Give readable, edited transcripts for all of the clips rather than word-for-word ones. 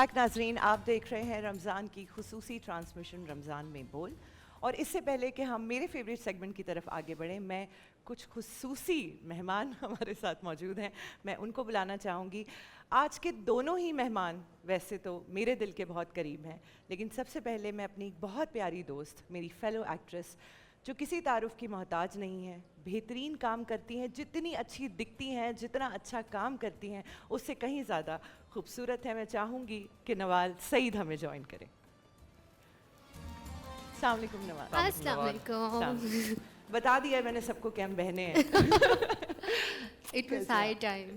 Back नाजरीन, आप देख रहे हैं रमज़ान की खुसूसी ट्रांसमिशन रमज़ान में बोल। और इससे पहले कि हम मेरे फेवरेट सेगमेंट की तरफ आगे बढ़ें, मैं कुछ खुसूसी मेहमान हमारे साथ मौजूद हैं, मैं उनको बुलाना चाहूँगी। आज के दोनों ही मेहमान वैसे तो मेरे दिल के बहुत करीब हैं, लेकिन सबसे पहले मैं अपनी एक बहुत प्यारी दोस्त, मेरी फेलो एक्ट्रेस जो किसी तारुफ की मोहताज नहीं है, बेहतरीन काम करती हैं, जितनी अच्छी दिखती हैं, जितना अच्छा काम करती हैं, उससे कहीं ज़्यादा खूबसूरत है। मैं चाहूँगी कि नवाल सईद हमें ज्वाइन करें। अस्सलाम वालेकुम नवाल। अस्सलाम वालेकुम। बता दिया है मैंने सबको कि हम बहनें हैं। It was high time.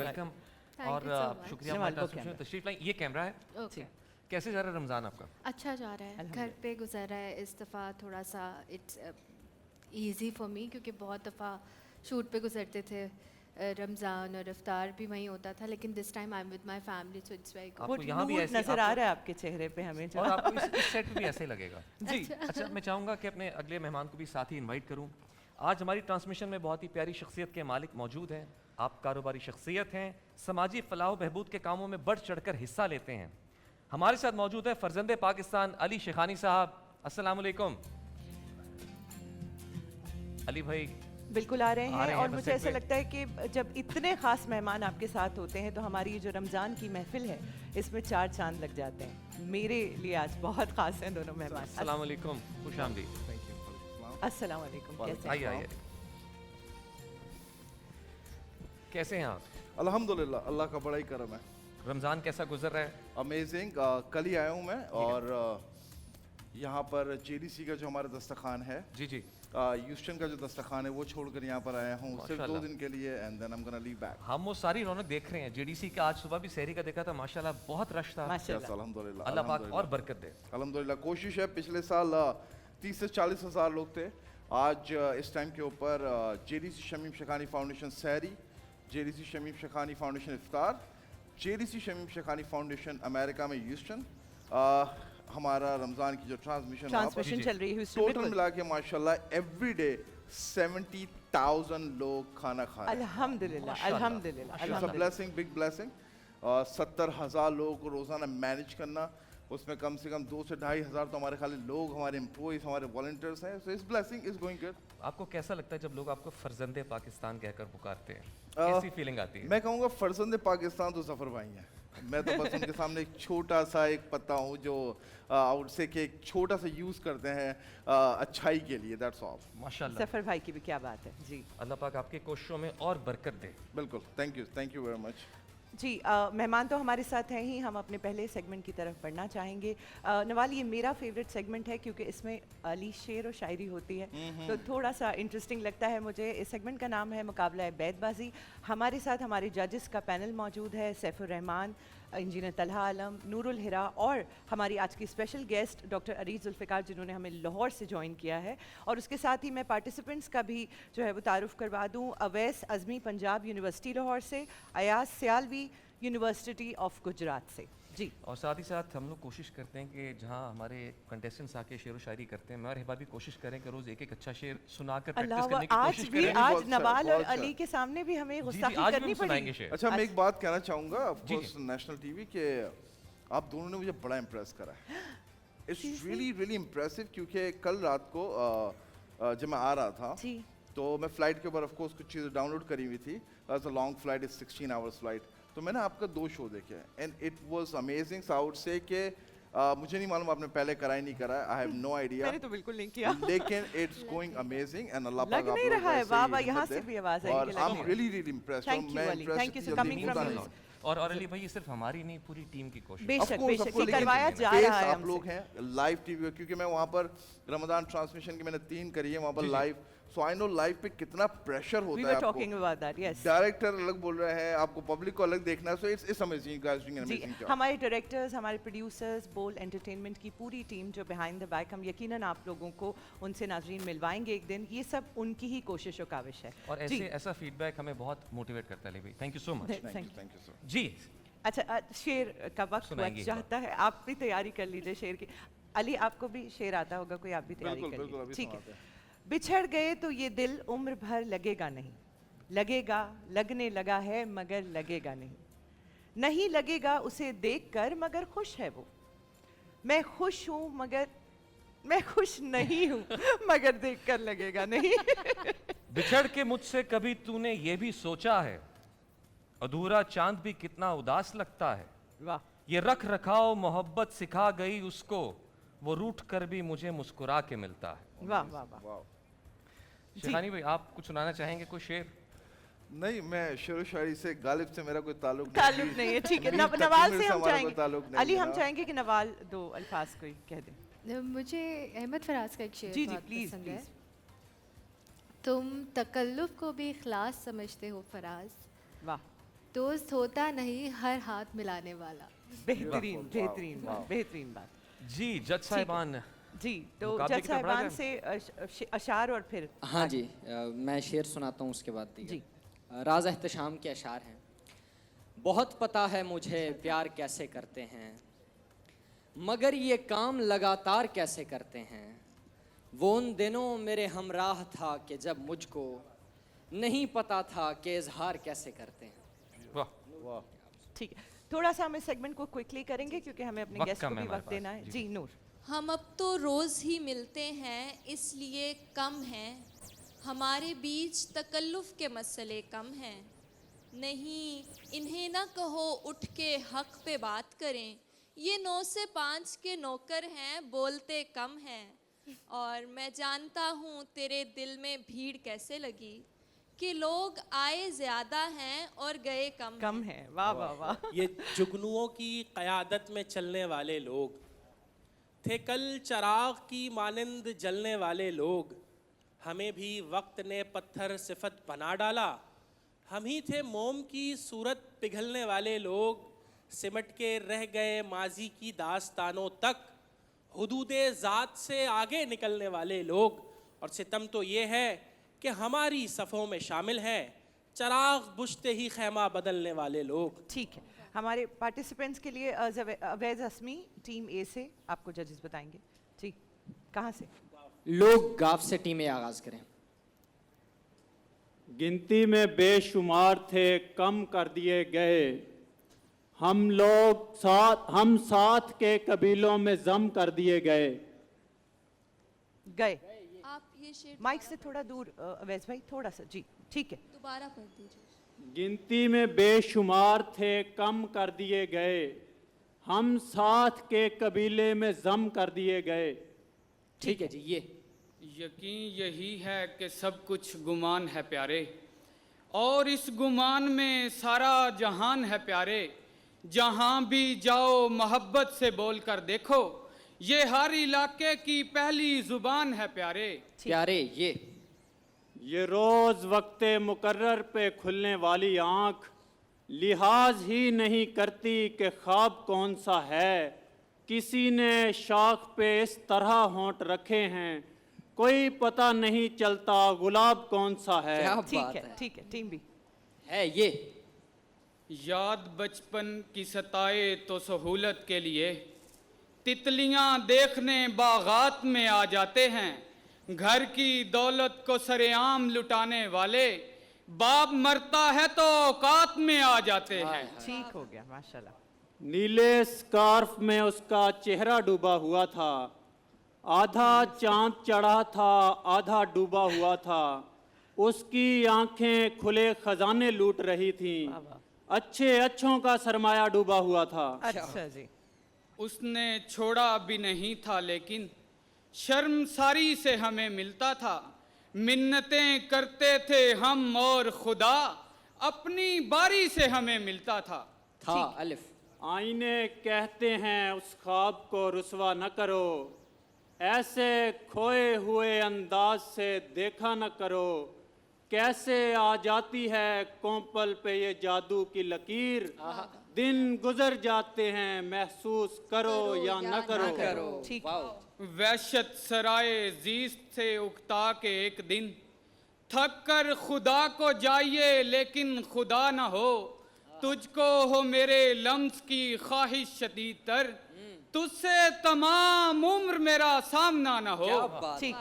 Welcome और शुक्रिया नवाल को हमारे तशरीफ लाई। ये कैमरा है। ओके, कैसे जा रहा है रमज़ान आपका? अच्छा जा रहा है, घर पे गुजर रहा है इस दफ़ा। थोड़ा सा इट्स इजी फॉर मी क्योंकि बहुत दफ़ा शूट पे गुजरते थे, रमज़ान और इफ्तार भी वहीं होता था, लेकिन this time I am with my family so it's very good. आपको यहाँ भी ऐसे नजर आ रहा है आपके चेहरे पे हमें जो। और आपको इस सेट पे भी ऐसे ही लगेगा जी अच्छा, मैं चाहूँगा कि अपने अगले मेहमान को भी साथ ही इनवाइट करूँ। आज हमारी ट्रांसमिशन में बहुत ही प्यारी शख्सियत के मालिक मौजूद हैं। आप कारोबारी शख्सियत हैं, समाजी फलाह बहबूद के कामों में बढ़ चढ़ कर हिस्सा लेते हैं। हमारे साथ मौजूद है फर्जंदे पाकिस्तान अली शेखानी साहब। अस्सलाम वालेकुम। अली भाई बिल्कुल आ रहे हैं और बस मुझे एक ऐसा लगता है कि जब इतने ख़ास मेहमान आपके साथ होते हैं तो हमारी ये जो रमज़ान की महफिल है इसमें 4 चांद लग जाते हैं। मेरे लिए आज बहुत ख़ास हैं दोनों मेहमान। अस्सलाम वालेकुम, खुश आमदीद। अस्सलाम वालेकुम। कैसे आइए आइए, कैसे हैं आप? अल्हम्दुलिल्लाह, अल्लाह का बड़ा ही करम है। रमज़ान कैसा गुजर रहा है? अमेजिंग। कल ही आया हूँ मैं और यहाँ पर जेडीसी का जो हमारा दस्तरखान है, जी जी, ह्यूस्टन का जो दस्तरखान है वो छोड़कर यहाँ पर आया हूँ सिर्फ 2 दिन के लिए and then I am gonna leave back. हम वो सारी रौनक देख रहे हैं। जेडीसी का आज सुबह भी सहरी का देखा था, माशाल्लाह बहुत रश था। माशाल्लाह। अल्हम्दुलिल्लाह, अल्लाह पाक और बरकत दे। अल्हम्दुलिल्लाह। कोशिश है, पिछले साल 30 से 40 हज़ार लोग थे। आज इस टाइम के ऊपर जेडीसी शमीम शेखानी फाउंडेशन सहरी, जेडीसी शमीम शेखानी फाउंडेशन इफ्तार, JDC Shamim Shekhani foundation America में ह्यूस्टन, हमारा रमज़ान की जो ट्रांसमिशन चल रही है टोटल मिला के माशाल्लाह एवरी डे 70,000 लोग खाना खा रहे हैं। अल्हम्दुलिल्लाह अल्हम्दुलिल्लाह इट्स अ अल्हम्दुलिल्लाह। Blessing, big blessing. 70,000 लोगों को रोज़ाना मैनेज करना, उसमें कम से कम 2 से 2.5 हज़ार तो हमारे खाली लोग, हमारे एम्प्लॉइज, हमारे वॉलंटियर्स हैं। सो इस ब्लेसिंग इज गोइंग गुड। आपको कैसा लगता है जब लोग आपको फर्जंदे पाकिस्तान कहकर पुकारते हैं? कैसी फीलिंग आती है? मैं कहूँगा फर्जंद पाकिस्तान तो जफ़र भाई हैं। मैं तो बस उनके सामने एक छोटा सा एक पत्ता हूँ जो आउट से के एक छोटा सा यूज़ करते हैं अच्छाई के लिए, दैट्स ऑल। माशाल्लाह, सफर भाई की भी क्या बात है जी। अल्लाह पाक आपके कोशिशों में और बरकत दे। बिल्कुल, थैंक यू वेरी मच। जी मेहमान तो हमारे साथ हैं ही। हम अपने पहले सेगमेंट की तरफ बढ़ना चाहेंगे। नवाल, ये मेरा फेवरेट सेगमेंट है क्योंकि इसमें अली शेर और शायरी होती है, तो थोड़ा सा इंटरेस्टिंग लगता है मुझे। इस सेगमेंट का नाम है मुकाबला बैतबाजी। हमारे साथ हमारे जजेस का पैनल मौजूद है, सैफुर रहमान, इंजीनियर तलहा आलम, नूरुल हिरा और हमारी आज की special guest doctor Areej Zulfiqar, जिन्होंने हमें लाहौर से ज्वाइन किया है। और उसके साथ ही मैं पार्टिसिपेंट्स का भी जो है वो तारुफ करवा दूँ। अवैस अज़मी पंजाब यूनिवर्सिटी लाहौर से, अयाज सियालवी यूनिवर्सिटी ऑफ गुजरात से। जी, और साथ ही साथ हम लोग कोशिश करते हैं कि जहाँ हमारे कंटेस्टेंट्स आके शेर व शायरी करते हैं, मैं और हिबा भी कोशिश करें कि रोज़ एक एक अच्छा शेर सुनाकर प्रैक्टिस करने की आज कोशिश भी करें। बहुत आज अच्छा, नवाल और बहुत अच्छा। अली के सामने भी हमें जी जी, गुस्ताखी आज भी करनी हम सुनाएंगे पड़ेगी। शेर। अच्छा, मैं एक बात कहना चाहूँगा ऑफ जी, कोर्स नेशनल टीवी के आप दोनों ने मुझे बड़ा इम्प्रेस करा है। इट्स रियली इम्प्रेसिव क्योंकि कल रात को जब मैं आ रहा था जी, तो मैं फ़्लाइट के ऊपर ऑफ कोर्स कुछ चीज़ें डाउनलोड करी हुई थी। That's a long flight, is 16 hours flight. तो मैंने आपका 2 शो देखे and it was amazing. So I would से कि मुझे नहीं मालूम आपने पहले करा ही नहीं करा, आई हैव नो आइडिया, मैंने तो बिल्कुल नहीं किया। लेकिन इट्स गोइंग अमेजिंग एंड अल्लाह लग पाक आप नहीं लोगों रहा है, को वाह ऐसे वाह, ही यहाँ हिम्मत से दे। भी आवाज़ आई और कि आई लग एम नहीं really impressed. Thank you, Ali. Thank you for coming from रहा us. और अली भाई, ये सिर्फ हमारी नहीं, पूरी टीम की कोशिश। बेशक Of course, बेशक of course, ये लेकिन करवाया जा face रहा है आप लोग हमसे। हैं लाइव टीवी, क्योंकि मैं वहाँ पर रमजान ट्रांसमिशन की मैंने 3 करी है वहाँ पर live. So I know live पे कितना प्रेशर We होता were है talking आपको। about that, yes. डायरेक्टर अलग बोल रहे हैं, आपको पब्लिक को अलग देखना है। So it's amazing, you guys doing an जी, अमेजिंग जॉब। हमारे डायरेक्टर्स, हमारे प्रोड्यूसर्स, बोल एंटरटेनमेंट की पूरी टीम जो बिहाइंड द बैक, हम यकीनन आप लोगों को उनसे नाजरीन मिलवाएंगे एक दिन। ये सब उनकी ही कोशिश और काविश है। और जी, ऐसा फीडबैक हमें बहुत मोटिवेट करता है अली भाई। Thank you so much. Thank you sir. जी, अच्छा शेर का वक्त सुनाएंगे बच एक बार। जाता है, आप भी तैयारी कर लीजिए शेर की। अली, आपको भी शेर आता होगा कोई, आप भी तैयारी बिल्कुल कर बिल्कुल, लीजिए। अभी ठीक है। सुनाते हैं। बिछड़ गए तो ये दिल उम्र भर लगेगा नहीं, लगेगा लगने लगा है मगर लगेगा नहीं। नहीं लगेगा उसे देखकर मगर खुश है वो। मैं खुश हूँ मगर मैं खुश नहीं हूँ मगर देखकर लगेगा नहीं। बिछड़ के मुझसे कभी तूने ये भी सोचा है, अधूरा चांद भी कितना उदास लगता है। वाह, ये रख रखाव मोहब्बत सिखा गई उसको, वो रूठ कर भी मुझे मुस्कुरा के मिलता है। वाह, वाह, वाह। वाह। शेखानी भाई, आप कुछ सुनाना चाहेंगे कोई शेर? नहीं, मैं शेर व शायरी से गालिब से मेरा कोई ताल्लुक ताल्लुक नहीं है, ठीक है। मीर तकीर नवाल से से हम हमारा कोई चाहेंगे, ताल्लुक नहीं अली है हम ना। चाहेंगे कि नवाल दो अल्फाज कोई कह दे। मुझे अहमद फराज का एक शेर जी जी, बहुत प्लीज पसंद है। प्लीज। तुम तकल्लुफ को भी इखलास समझते हो फराज, वाह, दोस्त होता नहीं हर हाथ मिलाने वाला। बेहतरीन वाह, बेहतरीन वाह। बात, बेहतरीन बात। जी जज साहिबान, जी, तो मुकाबले जज की तरफ बढ़ा साहिबान जाए? से अशार और फिर हाँ जी, मैं शेर सुनाता हूँ उसके बाद जी। राज एहतशाम के अशार हैं। बहुत पता है मुझे प्यार कैसे करते हैं, मगर ये काम लगातार कैसे करते हैं। वो उन दिनों मेरे हमराह था कि जब मुझको नहीं पता था कि इजहार कैसे करते हैं। वाह, वाह। ठीक है, थोड़ा सा हम इस सेगमेंट को क्विकली करेंगे क्योंकि हमें अपने वक्त गेस्ट कम को है भी हमारे वक्त पास। देना है। जी। जी नूर। हम अब तो रोज़ ही मिलते हैं इसलिए कम हैं, हमारे बीच तकल्लुफ़ के मसले कम हैं। नहीं इन्हें ना कहो उठ के हक पे बात करें, ये 9 से 5 के नौकर हैं, बोलते कम हैं। और मैं जानता हूँ तेरे दिल में भीड़ कैसे लगी कि लोग आए ज़्यादा हैं और गए कम कम हैं। है, वाह वाह वाह। ये जुगनुओं की क़यादत में चलने वाले लोग थे कल चराग की मानंद जलने वाले लोग। हमें भी वक्त ने पत्थर सिफत बना डाला, हम ही थे मोम की सूरत पिघलने वाले लोग। सिमट के रह गए माजी की दास्तानों तक, हुदूदे ज़ात से आगे निकलने वाले लोग। और सितम तो ये है कि हमारी सफ़ों में शामिल है चराग बुझते ही खैमा बदलने वाले लोग। ठीक है, हमारे पार्टिसिपेंट्स के लिए अवैज असमी टीम ए से आपको जजेस बताएंगे। जी, कहाँ से? लोग गाफ से टीमें आगाज करें। गिनती में बेशुमार थे कम कर दिए गए, हम साथ के कबीलों में जम कर दिए गए। गए। आप ये शेर माइक से थोड़ा दूर अवैज भाई, थोड़ा सा। जी ठीक है। दोबारा पढ़ दीजिए। गिनती में बेशुमार थे कम कर दिए गए, हम साथ के कबीले में जम कर दिए गए। ठीक है जी। ये यकीन यही है कि सब कुछ गुमान है प्यारे, और इस गुमान में सारा जहान है प्यारे। जहां भी जाओ मोहब्बत से बोल कर देखो, ये हर इलाके की पहली जुबान है प्यारे। प्यारे ये रोज वक्ते मुकर्रर पे खुलने वाली आँख लिहाज ही नहीं करती कि ख्वाब कौन सा है। किसी ने शाख पे इस तरह होंठ रखे हैं, कोई पता नहीं चलता गुलाब कौन सा है। क्या ठीक बात है, ठीक है। Team B. है ये याद बचपन की सताए तो सहूलत के लिए, तितलियां देखने बागात में आ जाते हैं। घर की दौलत को सरेआम लुटाने वाले, बाप मरता है तो औकात में आ जाते हैं। ठीक हो गया, माशाल्लाह। नीले स्कार्फ में उसका चेहरा डूबा हुआ था, आधा चांद चढ़ा था आधा डूबा हुआ था। उसकी आंखें खुले खजाने लूट रही थीं, अच्छे अच्छों का सरमाया डूबा हुआ था। अच्छा जी। उसने छोड़ा भी नहीं था लेकिन शर्मसारी से हमें मिलता था। मिन्नतें करते थे हम और खुदा अपनी बारी से हमें मिलता था। अलिफ। आईने कहते हैं उस ख्वाब को रुसवा न करो, ऐसे खोए हुए अंदाज से देखा न करो। कैसे आ जाती है कोंपल पे ये जादू की लकीर, दिन गुजर जाते हैं महसूस करो या न करो। ठीक। वहशत सराय जीस्त से उकता के एक दिन, थक कर खुदा को जाइए लेकिन खुदा न हो। तुझको हो मेरे लम्स की ख्वाहिश शदीद तर, तुझसे तमाम उम्र मेरा सामना न हो। ठीक।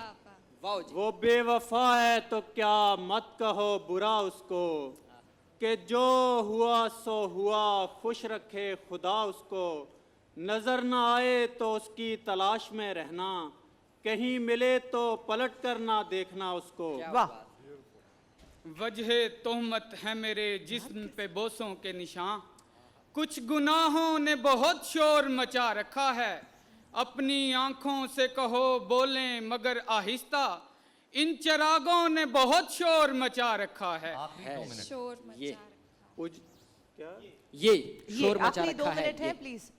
वो बेवफा है तो क्या मत कहो बुरा उसको, कि जो हुआ सो हुआ, खुश रखे खुदा उसको, नज़र ना आए तो उसकी तलाश में रहना, कहीं मिले तो पलट कर ना देखना उसको। वाह वजह तोहमत है मेरे जिस्म पे बोसों के निशान, कुछ गुनाहों ने बहुत शोर मचा रखा है, अपनी आंखों से कहो बोलें मगर आहिस्ता, इन चिरागों ने बहुत शोर मचा रखा है। शोर मचा ये रखा। उज क्या ये ये शोर मचा आखिरी 2 रखा है। मिनट है ये प्लीज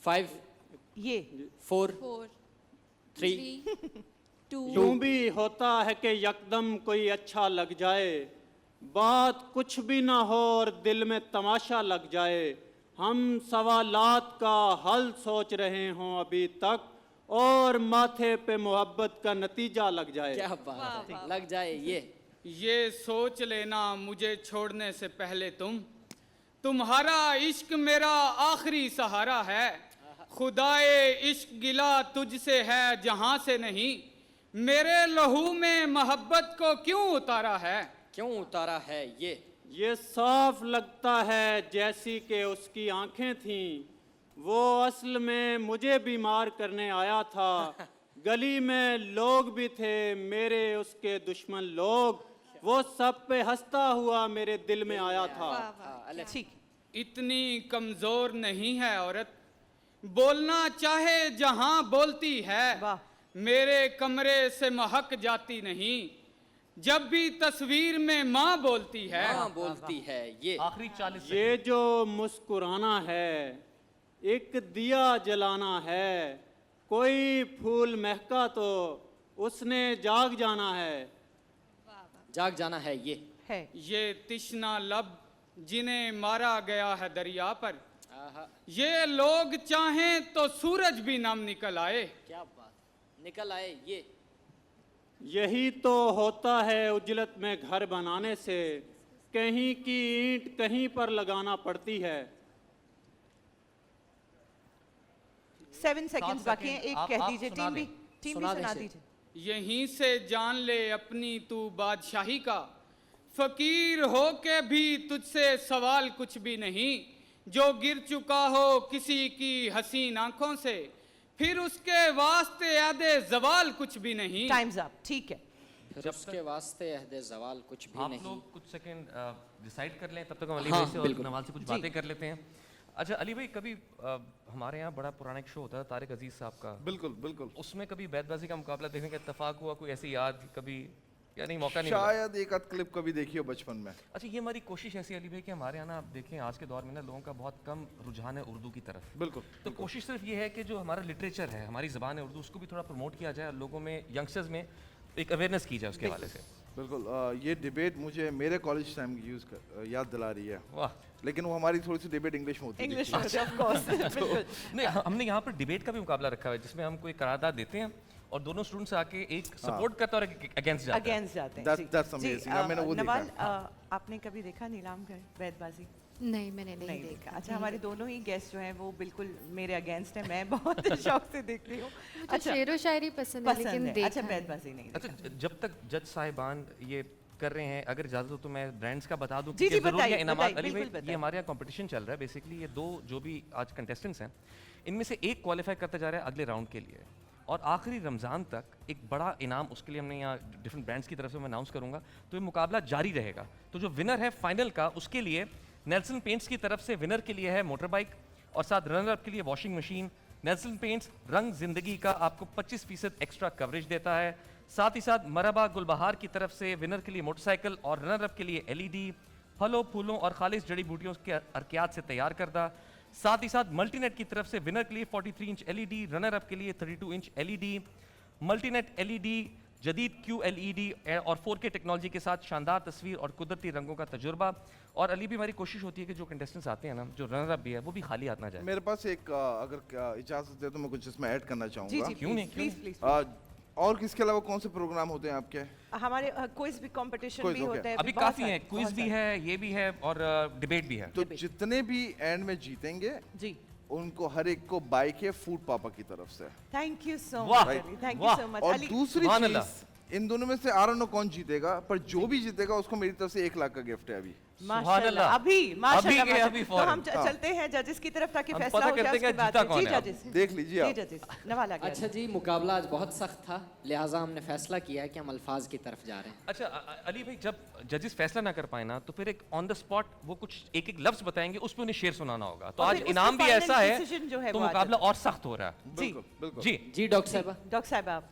5 ये 4 4 3 2 यूं भी होता है कि यकदम कोई अच्छा लग जाए, बात कुछ भी ना हो और दिल में तमाशा लग जाए, हम सवालात का हल सोच रहे हों अभी तक और माथे पे मोहब्बत का नतीजा लग जाए। क्या बात है, लग जाए। ये सोच लेना मुझे छोड़ने से पहले तुम्हारा इश्क मेरा आखिरी सहारा है, खुदाए इश्क गिला तुझसे है जहां से नहीं, मेरे लहू में मोहब्बत को क्यों उतारा है। क्यों उतारा है। ये साफ लगता है जैसी कि उसकी आंखें थीं, वो असल में मुझे बीमार करने आया था, गली में लोग भी थे मेरे उसके दुश्मन लोग, वो सब पे हंसता हुआ मेरे दिल में आया था। ठीक इतनी कमजोर नहीं है औरत, बोलना चाहे जहां बोलती है, वाह मेरे कमरे से महक जाती नहीं, जब भी तस्वीर में माँ बोलती है। हाँ बोलती है। ये आखिरी 40 ये जो मुस्कुराना है, एक दिया जलाना है, कोई फूल महका तो उसने जाग जाना है। जाग जाना है। है ये तिश्ना लब जिन्हें मारा गया है दरिया पर, आहा, ये लोग चाहें तो सूरज भी नम निकल आए। क्या बात, निकल आए। यही तो होता है उजलत में घर बनाने से, कहीं की ईंट कहीं पर लगाना पड़ती है। 7 सेकंड्स बाकी हैं, एक आप कह दीजिए। सुना टीम भी दें। टीम भी सुना सुना दें दीजिए। यहीं से जान ले अपनी तू बादशाही का, फकीर हो के भी तुझसे सवाल कुछ भी नहीं, जो गिर चुका हो किसी की हसीन आंखों से, फिर उसके वास्ते यादे जवाल कुछ भी नहीं। Times up. ठीक है फिर उसके वास्ते अहदे जवाल कुछ भी आप नहीं। लोग कुछ सेकंड डिसाइड कर लें, तब तक हम अली हाँ, भाई से और बिल्कुल। नवाज से कुछ जी। बातें कर लेते हैं। अच्छा अली भाई, कभी हमारे यहाँ बड़ा पुराना एक शो होता है तारिक अजीज साहब का, बिल्कुल बिल्कुल। उसमें कभी बैतबाजी का मुकाबला देखने का इत्तेफाक हुआ, कोई ऐसी याद कभी, या नहीं मौका नहीं मिला? शायद एक आध क्लिप कभी देखी हो बचपन में। अच्छा ये हमारी कोशिश ऐसी है अली भाई कि हमारे यहाँ ना आप देखें आज के दौर में ना लोगों का बहुत कम रुझान है उर्दू की तरफ, बिल्कुल तो कोशिश सिर्फ ये है कि जो हमारा लिटरेचर है, हमारी ज़बान है उर्दू, उसको भी थोड़ा प्रमोट किया जाए और लोगों में, यंगस्टर्स में एक अवेयरनेस की जाए उसके हवाले से। बिल्कुल। ये डिबेट मुझे मेरे कॉलेज टाइम की याद दिला रही है, वाह। लेकिन वो हमारी थोड़ी सी डिबेट इंग्लिश में होती है। इंग्लिश ऑफ कोर्स बिल्कुल। नहीं हमने यहाँ पर डिबेट का भी मुकाबला रखा हुआ है जिसमें हम कोई करारदाद देते हैं और दोनों स्टूडेंट्स आके एक सपोर्ट करता है और अगेंस्ट जाता है। अगेंस्ट जाते हैं। That's amazing. हाँ, मैंने वो देखा नवाल, है। आपने कभी देखा नीलाम घर बैतबाजी? नहीं मैंने नहीं देखा। अच्छा हमारे दोनों ही गेस्ट जो हैं वो बिल्कुल मेरे अगेंस्ट हैं, मैं बहुत शौक से देखती हूँ। मुझे शेर व शायरी पसंद है लेकिन देखा अच्छा नहीं। बैतबाजी नहीं अच्छा देखा। जब तक जज साहिबान ये कर रहे हैं, अगर इजाजत हो तो मैं ब्रांड्स का बता दूं जी, कि जी, जरूर बताइए, ये इनामात बताइए, अली भाई, बिल्कुल ये हमारे यहाँ कंपटीशन चल रहा है बेसिकली, ये दो जो भी आज कंटेस्टेंट्स हैं इनमें से एक क्वालिफाई करता जा रहा है अगले राउंड के लिए, और आखिरी रमज़ान तक एक बड़ा इनाम उसके लिए हमने यहाँ डिफरेंट ब्रांड्स की तरफ से मैं अनाउंस करूँगा, तो ये मुकाबला जारी रहेगा। तो जो विनर है फाइनल का, उसके लिए नेल्सन पेंट्स की तरफ से विनर के लिए है मोटर बाइक, और साथ रनर अप के लिए वॉशिंग मशीन। नेल्सन पेंट्स रंग जिंदगी का आपको 25% एक्स्ट्रा कवरेज देता है। साथ ही साथ मरहबा गुलबहार की तरफ से विनर के लिए मोटरसाइकिल और रनर अप के लिए LED, फलों फूलों और खालिश जड़ी बूटियों के अरकियात से तैयार करदा। साथ ही साथ मल्टीनेट की तरफ से विनर के लिए 43 इंच LED, रनर अप के लिए 32 इंच LED। मल्टीनेट LED जदीद QLED और 4K टेक्नोलॉजी के साथ शानदार तस्वीर और कुदरती रंगों का तजुर्बा। और अली भी हमारी कोशिश होती है कि जो कंटेस्टेंट्स आते हैं ना, जो रनर अप भी है, वो भी खाली हाथ ना जाए। मेरे पास एक अगर इजाजत दे तो मैं कुछ इसमें ऐड करना जी चाहूँगा। जी क्यों नहीं, प्लीज प्लीज। और किसके अलावा कौन से प्रोग्राम होते हैं आपके? हमारे क्विज भी कंपटीशन Quiz, भी okay. होता है अभी बहुत काफी सारे, है, क्विज बहुत भी सारे। है, ये भी है और डिबेट भी है। तो जितने भी एंड में जीतेंगे जी उनको हर एक को बाइक है फूड पापा की तरफ से। थैंक यू सो वाह, मच, थैंक यू वाह। सो मच और अली। दूसरी सुभान चीज, अल्लाह। इन दोनों में से आई डोंट नो कौन जीतेगा, पर जो भी जीतेगा उसको मेरी तरफ से 1 लाख का गिफ्ट है अभी। माशाल्लाह, अभी अभी माशाल्लाह, के माशाल्लाह। अभी तो फौरन। हम चलते हैं जजेस की तरफ ताकि हम फैसला पता हो जाए करते हैं उसके बाद। जीता जी कौन है। जजेस, देख लीजिए जी आप। जजेस, नवाल आ गया। अच्छा जी, मुकाबला आज बहुत सख्त था, लिहाजा हमने फैसला किया है कि हम अल्फाज की तरफ जा रहे हैं। अच्छा अली भाई, जब जजेस फैसला ना कर पाए ना तो फिर एक ऑन द स्पॉट वो कुछ एक एक लफ्ज बताएंगे, उस पे उन्हें शेर सुनाना होगा। तो और आज फिर उसका इनाम भी final ऐसा है decision जो है तो वो आ मुकाबला और सख्त हो रहा है। जी बिल्कुल बिल्कुल। जी जी डॉक्टर साहबा। डॉक्टर साहब आप।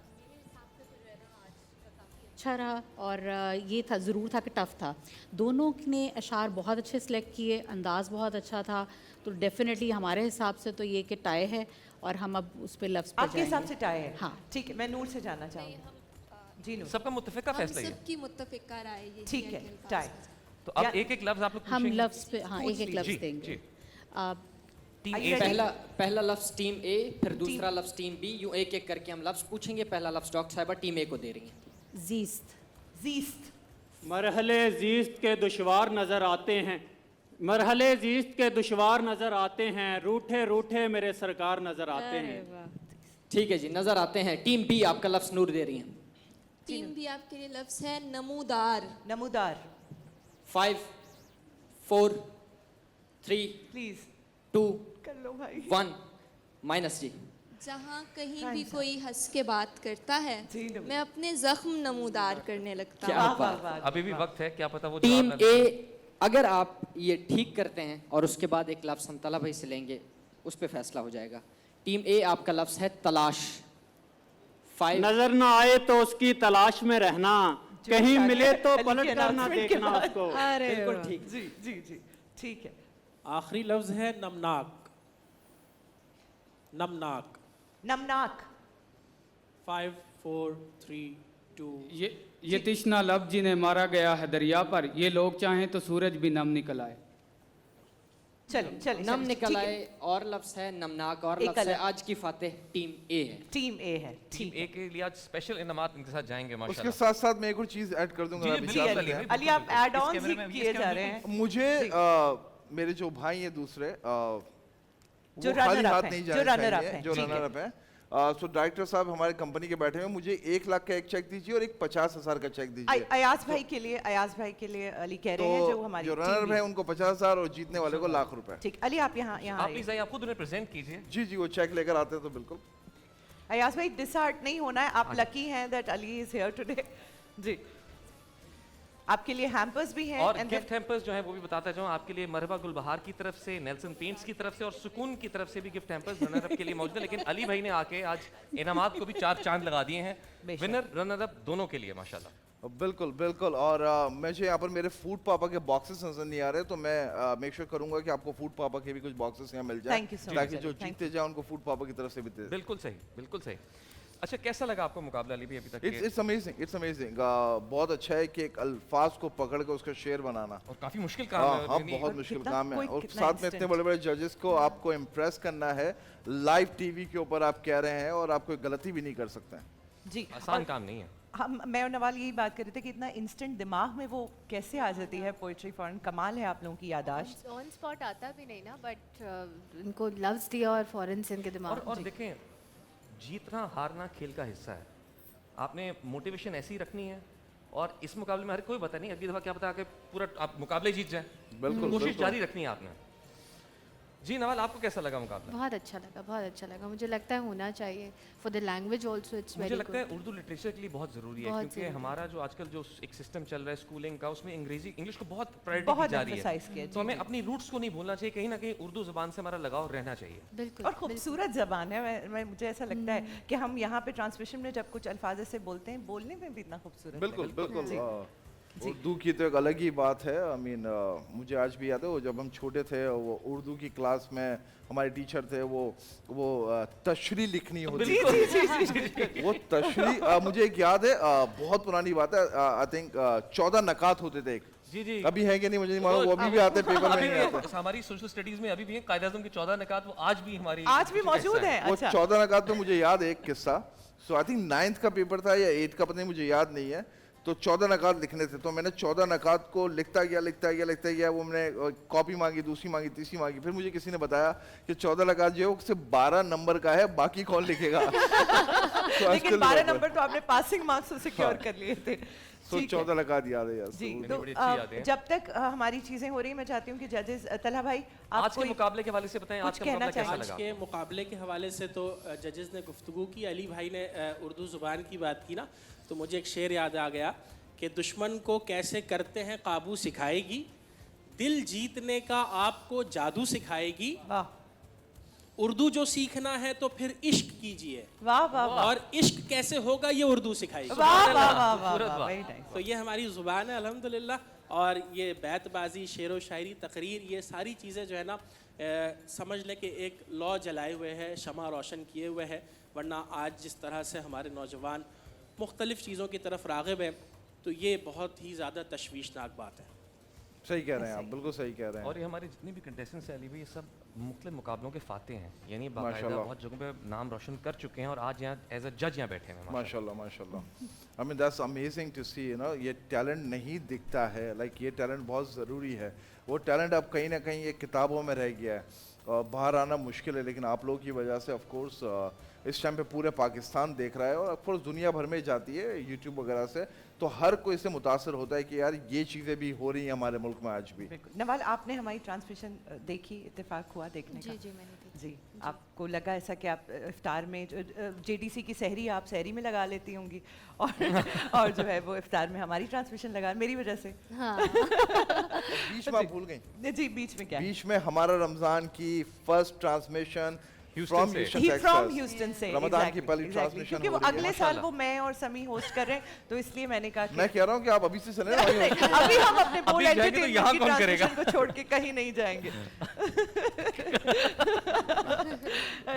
अच्छा रहा और ये था ज़रूर था कि टफ़ था। दोनों ने अशार बहुत अच्छे सेलेक्ट किए, अंदाज़ बहुत अच्छा था, तो डेफिनेटली हमारे हिसाब से तो ये कि टाई है और हम अब उस पे लफ्ज़ पे आपके हिसाब जाएंगे। से टाई है? हाँ। ठीक है, मैं नूर से जानना चाहूँगी। जी नूर। सबका मुत्तफिका हम फैसला ही है। सबकी मुत्तफिका राय ये ठीक है, अल्फाज टाई। तो अब या- एक एक लफ्ज आप लोग हम पूछेंगे। लफ्ज़ पे हाँ एक एक जी, लफ्ज़ देंगे। जी। अब टीम Are ए you से- ready? पहला लफ्ज टीम ए, फिर दूसरा लफ्ज टीम बी, यूं एक एक करके हम लफ्ज पूछेंगे। पहला लफ्ज डॉक्टर साहबा टीम ए को दे रही हैं। ज़ीस्त, ज़ीस्त, मरहले जीस्त के दुश्वार नज़र आते हैं, मरहले जीस्त के दुश्वार नज़र आते हैं, रूठे रूठे मेरे सरकार नज़र आते हैं। ठीक है जी, नजर आते हैं। टीम बी आपका लफ्ज नूर दे रही हैं। टीम भी आपके लिए लफ्ज है नमूदार। नमूदार। 5 4 3 प्लीज 2 कर लो भाई। 1 माइनस जी। जहाँ कहीं भी कोई हंस के बात करता है, जी, नमूदार। मैं अपने जख्म नमूदार करने लगता क्या हूँ। वाह वाह वाह। अभी भी वक्त है, क्या पता वो टीम जवाब ना दे। ए, अगर आप ये ठीक करते हैं और उसके बाद एक लफ्ज हम तला भाई से लेंगे, उस पे फैसला हो जाएगा। टीम ए आपका लफ्ज है तलाश। 5 नजर ना आए तो उसकी तलाश में रहना, कहीं शायद मिले तो अली के पलट कर ना announcement के देखना बाद। उसको। अरे बिल्कुल वाह। ठीक। जी जी जी ठीक है। आखिरी लफ्ज है नमनाक। नमनाक। नमनाक। 5 4 3 2 ये तिश्ना लब जिन्हें मारा गया है दरिया पर, ये लोग चाहें तो सूरज भी नम निकल आए। चलो चलो नम निकल आए और लफ्ज है नमनाक और एक लफ्ज है अलग। आज की फातेह टीम ए है। टीम ए है। टीम ए के लिए आज स्पेशल इनामात इनके साथ जाएंगे उसके माशाल्लाह। साथ साथ मैं एक और चीज ऐड कर दूंगा। जी, आप जी, इजाज़त अली दें। भाई, अली आप बिल्कुल, एड ऑन इस कैमरे में, किए इस जा कैमरे रहे में। हैं। मुझे मेरे जो भाई हैं दूसरे जो वो खाली runner up हाथ हैं, नहीं जो जाने runner up चाहिए, हैं, जो ठीक है। रनर अप है। सो डायरेक्टर साहब हमारे कंपनी के बैठे हुए, मुझे 1 लाख का एक चेक दीजिए और एक 50,000 का चेक दीजिए। अयाज भाई के लिए, अयाज भाई के लिए अली कह रहे हैं जो तो हमारी जो टीम रनर भी- है उनको 50,000 और जीतने वाले को लाख रुपए। ठीक। अली आप यहाँ यहाँ आप आइए। प्लीज आइए, आप खुद उन्हें प्रेजेंट कीजिए। जी जी, वो चेक लेकर आते हैं तो बिल्कुल। अयाज भाई डिसहार्ट नहीं होना है, आप लकी हैं that Ali is here today. जी आपके लिए हैम्पर्स भी हैं और and गिफ्ट हैम्पर्स जो है वो भी बताता जाऊं आपके लिए। मरहबा गुलबहार की तरफ से, नेल्सन पेंट्स की तरफ से और सुकून की तरफ से भी गिफ्ट हैम्पर्स रनर अप के लिए मौजूद है। लेकिन अली भाई ने आके आज इनामात को भी 4 चांद लगा दिए हैं, बेशक। विनर रनर अप दोनों के लिए माशाल्लाह। बिल्कुल बिल्कुल। और मुझे यहाँ पर मेरे फूड पापा के बॉक्सेस नजर नहीं आ रहे, तो मैं मेक श्योर करूंगा कि आपको फूड पापा के भी कुछ बॉक्सेस यहाँ मिल जाए, Thank you so much, ताकि Ali. जो Thank जीतते जाए उनको फूड पापा की तरफ से भी दे। बिल्कुल सही, बिल्कुल सही। अच्छा कैसा लगा आपको मुकाबला अली भाई अभी तक के? It's amazing, it's amazing. बहुत अच्छा है कि एक अल्फाज को पकड़ के उसका शेर बनाना। और काफी मुश्किल काम हाँ है। हाँ, यानी- बहुत मुश्किल कितना काम है। कोई और कितना साथ में इतने instant। बड़े बड़े जजेस को आपको इम्प्रेस करना है, लाइव टीवी के ऊपर आप कह रहे हैं और आप कोई गलती भी नहीं कर सकते हैं। जी आसान काम नहीं है। मैं और नवाल यही बात कर रहे थे कि इतना इंस्टेंट दिमाग में वो कैसे आ जाती है पोइट्री फॉरन। कमाल है आप लोगों की यादाश्त। ऑन स्पॉट आता भी नहीं ना, बट इनको लफ्ज दिया और फौरन से इनके दिमाग और देखें, जीतना हारना खेल का हिस्सा है। आपने मोटिवेशन ऐसी रखनी है और इस मुकाबले में हर कोई पता नहीं, अगली दफा क्या पता कि पूरा आप मुकाबले जीत जाए। बिल्कुल, कोशिश बिल्कुल। जारी रखनी है आपने। जी नवाल, आपको कैसा लगा मुकाबला? बहुत अच्छा लगा, बहुत अच्छा लगा। मुझे लगता है होना चाहिए for the language also. It's मुझे वेरी लगता है गुड। उर्दू लिटरेचर के लिए बहुत ज़रूरी है, बहुत क्योंकि ज़रूरी। हमारा जो आजकल जो एक सिस्टम चल रहा है स्कूलिंग का, उसमें इंग्लिश को बहुत प्रायोरिटी बहुत दी जा रही emphasize किया, है। जी, तो हमें जी। अपनी रूट्स को नहीं भूलना चाहिए, कहीं ना कहीं उर्दू ज़बान से हमारा लगाव रहना चाहिए। बिल्कुल और खूबसूरत ज़बान है। मुझे ऐसा लगता है कि हम यहाँ पे ट्रांसमिशन में जब कुछ अल्फाज से बोलते हैं, बोलने में भी इतना खूबसूरत बिल्कुल है। बिल्कुल। जी। उर्दू की तो एक अलग ही बात है। आई मीन मुझे आज भी याद है, वो जब हम छोटे थे, वो उर्दू की क्लास में हमारे टीचर थे, वो तशरी लिखनी होती जी थी। जी जी जी। वो तशरी मुझे एक याद है, बहुत पुरानी बात है, आई थिंक 14 नकात होते थे एक। जी जी। अभी है कि नहीं मुझे नहीं मालूम, वो अभी भी आते हैं, पेपर में अभी नहीं भी आते। हमारी सोशल स्टडीज में अभी भी है कायदे-ए-आज़म के 14 नकात, वो आज भी हमारी आज भी मौजूद है। वो अच्छा 14 नकात तो मुझे याद है एक किस्सा। सो आई थिंक 9th का पेपर था या 8th का, पता नहीं, मुझे याद नहीं है। तो 14 नकात लिखने थे, तो मैंने 14 नकात को लिखता गया। वो मैंने कॉपी मांगी, दूसरी मांगी, तीसरी मांगी। फिर मुझे किसी ने बताया कि 14 नकात जो है वो सिर्फ 12 नंबर का है, बाकी कौन लिखेगा। लेकिन 12 नंबर तो आपने पासिंग मार्क्स सिक्योर कर लिए थे। तो ठीक है। 14 लगा दिया यार। जी, नहीं, तो बड़ी अच्छी यादें हैं। जब तक हमारी चीजें हो रही, मैं चाहती हूँ कि जजेस, तलहा भाई आप आज के कोई मुकाबले के हवाले से बताएं, आज कुछ का कहना मुकाबला कैसा चाहेंगे? आज लगा? के मुकाबले के हवाले से तो जजेस ने गुफ्तगू की, अली भाई ने उर्दू ज़ुबान की बात की ना, तो मुझे एक शेर याद आ गया कि दुश्मन को कैसे करते हैं काबू सिखाएगी, दिल जीतने का आपको जादू सिखाएगी, वाह उर्दू जो सीखना है तो फिर इश्क कीजिए, वाह वाह वाह और इश्क कैसे होगा ये उर्दू सिखाएगी। वाह वाह वाह वाह खूबसूरत वाह, वाह। very nice। तो ये हमारी ज़ुबान है अल्हम्दुलिल्लाह। और ये बैतबाजी, शेर व शायरी, तकरीर, ये सारी चीज़ें जो है ना समझ लें कि एक लौ जलाए हुए है, शमा रोशन किए हुए है। वरना आज जिस तरह से हमारे नौजवान मुख्तलिफ़ चीज़ों की तरफ राग़िब हैं, तो ये बहुत ही ज़्यादा तशवीशनाक बात है। सही कह रहे हैं आप, बिल्कुल सही कह रहे हैं। और ये हमारे जितने भी कंटेस्टेंट्स हैं अली भाई, ये सब मुख्तलिफ मुकाबलों के फाते हैं, यानी बाकायदा माशाल्लाह। बहुत जगहों पे नाम रोशन कर चुके हैं और आज यहाँ एज अ जज यहाँ बैठे हैं। माशाल्लाह माशाल्लाह। I mean that's amazing to see, you know, ये टैलेंट नहीं दिखता है, लाइक ये टैलेंट बहुत ज़रूरी है। वो टैलेंट अब कहीं ना कहीं ये किताबों में रह गया है और बाहर आना मुश्किल है, लेकिन आप लोगों की वजह से ऑफ कोर्स इस टाइम पे पूरे पाकिस्तान देख रहा है और ऑफ कोर्स दुनिया भर में जाती है यूट्यूब वगैरह से, तो हर कोई इससे मुतासर होता है कि यार ये चीज़ें भी हो रही हैं हमारे मुल्क में आज भी। बिल्कुल। नवाल, आपने हमारी ट्रांसमिशन देखी, इत्तेफाक हुआ देखने का? जी जी मैंने देखा। जी, आपको लगा ऐसा कि आप इफ्तार में जेडीसी की सहरी आप सहरी में लगा लेती होंगी और जो है वो इफ्तार में हमारी ट्रांसमिशन लगा मेरी वजह से? हाँ बीच में आप भूल गई, जी, बीच में क्या है? बीच में हमारा रमज़ान की फर्स्ट ट्रांसमिशन ह्यूस्टन से। फ्रॉम ह्यूस्टन से, रमज़ान की exactly, पहली exactly, ट्रांसमिशन क्योंकि हो वो रही है। अगले साल माशाल्लाह। वो मैं और समी होस्ट कर रहे हैं, तो इसलिए मैंने कहा कि मैं कह रहा हूँ कि आप अभी से चले ना वहीं होस्ट करें। अभी हम अपने बोल जाएंगे तो एंटरटेनमेंट यहाँ की कौन करेगा? ट्रांसमिशन को छोड़ के कहीं नहीं जाएंगे।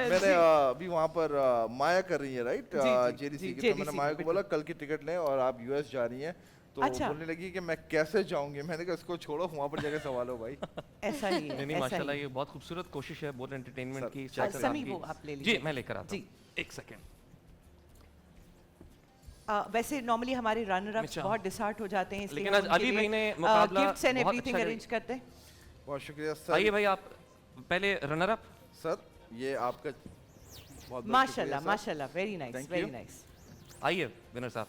मैंने अभी वहाँ पर माया कर रही है राइट, जी, जेडीसी की, तो JDC मैंने माया को बिल्कुल। बोला कल की टिकट लें और आप यूएस जा रही हैं, तो अच्छा। बोलने लगी कि मैं कैसे जाऊंगी। मैंने कहा इसको छोड़ो, वहाँ पर जाके सवाल हो भाई। ऐसा ही है, नहीं नहीं ऐसा माशाल्लाह, ही ये बहुत खूबसूरत कोशिश है बोल एंटरटेनमेंट सर, की। सर, शायद समी आपकी- वो आप ले जी लीजिए। मैं लेकर आता जी। हूँ, एक सेकेंड। वैसे नॉर्मली हमारे रनर अप्स अच्छा। बहुत डिसहार्ट हो जाते हैं, इसलिए लेकिन हम आज उनके अली लिए, भाई ने मुकाबला गिफ्ट्स एंड बहुत एवरीथिंग अच्छा अरेंज करते हैं। बहुत शुक्रिया सर। आइए भाई, आप पहले रनर अप। सर ये आपका बहुत बहुत माशाल्लाह शुक्रिया सर। माशाल्लाह, very nice Thank very you. Nice. आइए विनर साहब,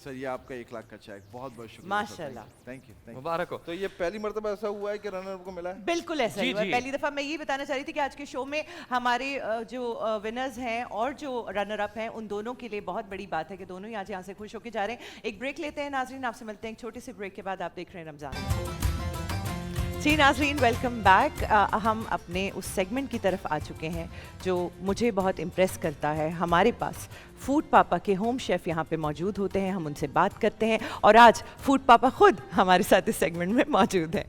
सर ये आपका 1 लाख का चेक, बहुत बहुत शुक्रिया। माशाल्लाह। Thank you. मुबारक हो। तो ये पहली मरतबा ऐसा हुआ है कि रनर को मिला है? बिल्कुल ऐसा ही जी, हुआ है। जी। पहली दफ़ा मैं ये बताना चाह रही थी कि आज के शो में हमारे जो विनर्स हैं और जो रनर अप हैं, उन दोनों के लिए बहुत बड़ी बात है कि दोनों ही आज यहाँ से खुश होकर जा रहे हैं। एक ब्रेक लेते हैं नाजरीन, आपसे मिलते हैं एक छोटे से ब्रेक के बाद। आप देख रहे हैं रमज़ान। जी नाजरीन, वेलकम बैक। हम अपने उस सेगमेंट की तरफ आ चुके हैं जो मुझे बहुत इम्प्रेस करता है। हमारे पास फूड पापा के होम शेफ़ यहाँ पे मौजूद होते हैं, हम उनसे बात करते हैं और आज फूड पापा खुद हमारे साथ इस सेगमेंट में मौजूद हैं।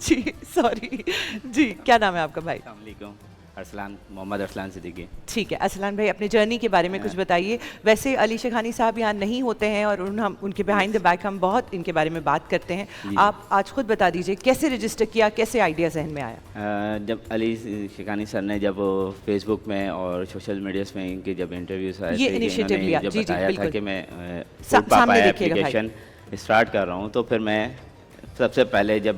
जी सॉरी जी, क्या नाम है आपका भाई? अस्सलामुअलैकुम, अरसलान, मोहम्मद अरसलान सिद्दीकी। ठीक है असलान भाई, अपनी जर्नी के बारे में कुछ बताइए। वैसे अली शेखानी साहब यहाँ नहीं होते हैं और हम उनके बिहाइंड द बैक हम बहुत इनके बारे में बात करते हैं। आप आज खुद बता दीजिए कैसे रजिस्टर किया, कैसे आइडिया जहन में आया? जब अली शेखानी सर ने जब फेसबुक में और सोशल मीडिया में इनके जब इंटरव्यूज आए ये थे कि initiative इन्होंने लिया, जब जी, जी, बताया था बिल्कुल। कि मैं सा- फूड पापा सामने देखिएगा भाई। एप्लीकेशन स्टार्ट कर रहा हूँ, तो फिर मैं सबसे पहले जब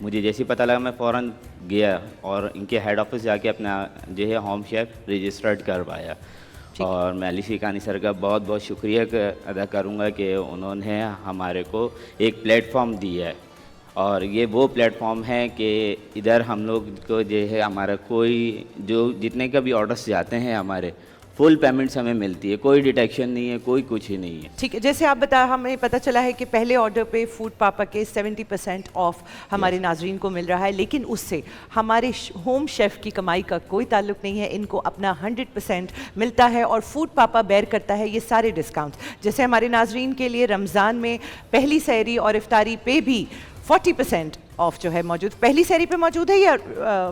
मुझे जैसे ही पता लगा, मैं फ़ौरन गया और इनके हेड ऑफिस जाके अपना जो है होम शेफ़ रजिस्टर्ड करवाया। और मैं अली शेखानी सर का बहुत बहुत शुक्रिया अदा करूँगा कि उन्होंने हमारे को एक प्लेटफॉर्म दिया है। और ये वो प्लेटफॉर्म है कि इधर हम लोग को जो है हमारा कोई जो जितने का भी ऑर्डर्स जाते हैं हमारे फुल पेमेंट्स हमें मिलती है, कोई डिटेक्शन नहीं है, कोई कुछ ही नहीं है। ठीक है, जैसे आप बता, हमें पता चला है कि पहले ऑर्डर पे फूड पापा के 70% ऑफ हमारे नाजरीन को मिल रहा है, लेकिन उससे हमारे होम शेफ़ की कमाई का कोई ताल्लुक नहीं है। इनको अपना 100% मिलता है और फूड पापा बेयर करता है ये सारे डिस्काउंट्स। जैसे हमारे नाजरीन के लिए रमज़ान में पहली सहरी और इफ्तारी पे भी 40% ऑफ जो है मौजूद, पहली सहरी पे मौजूद है या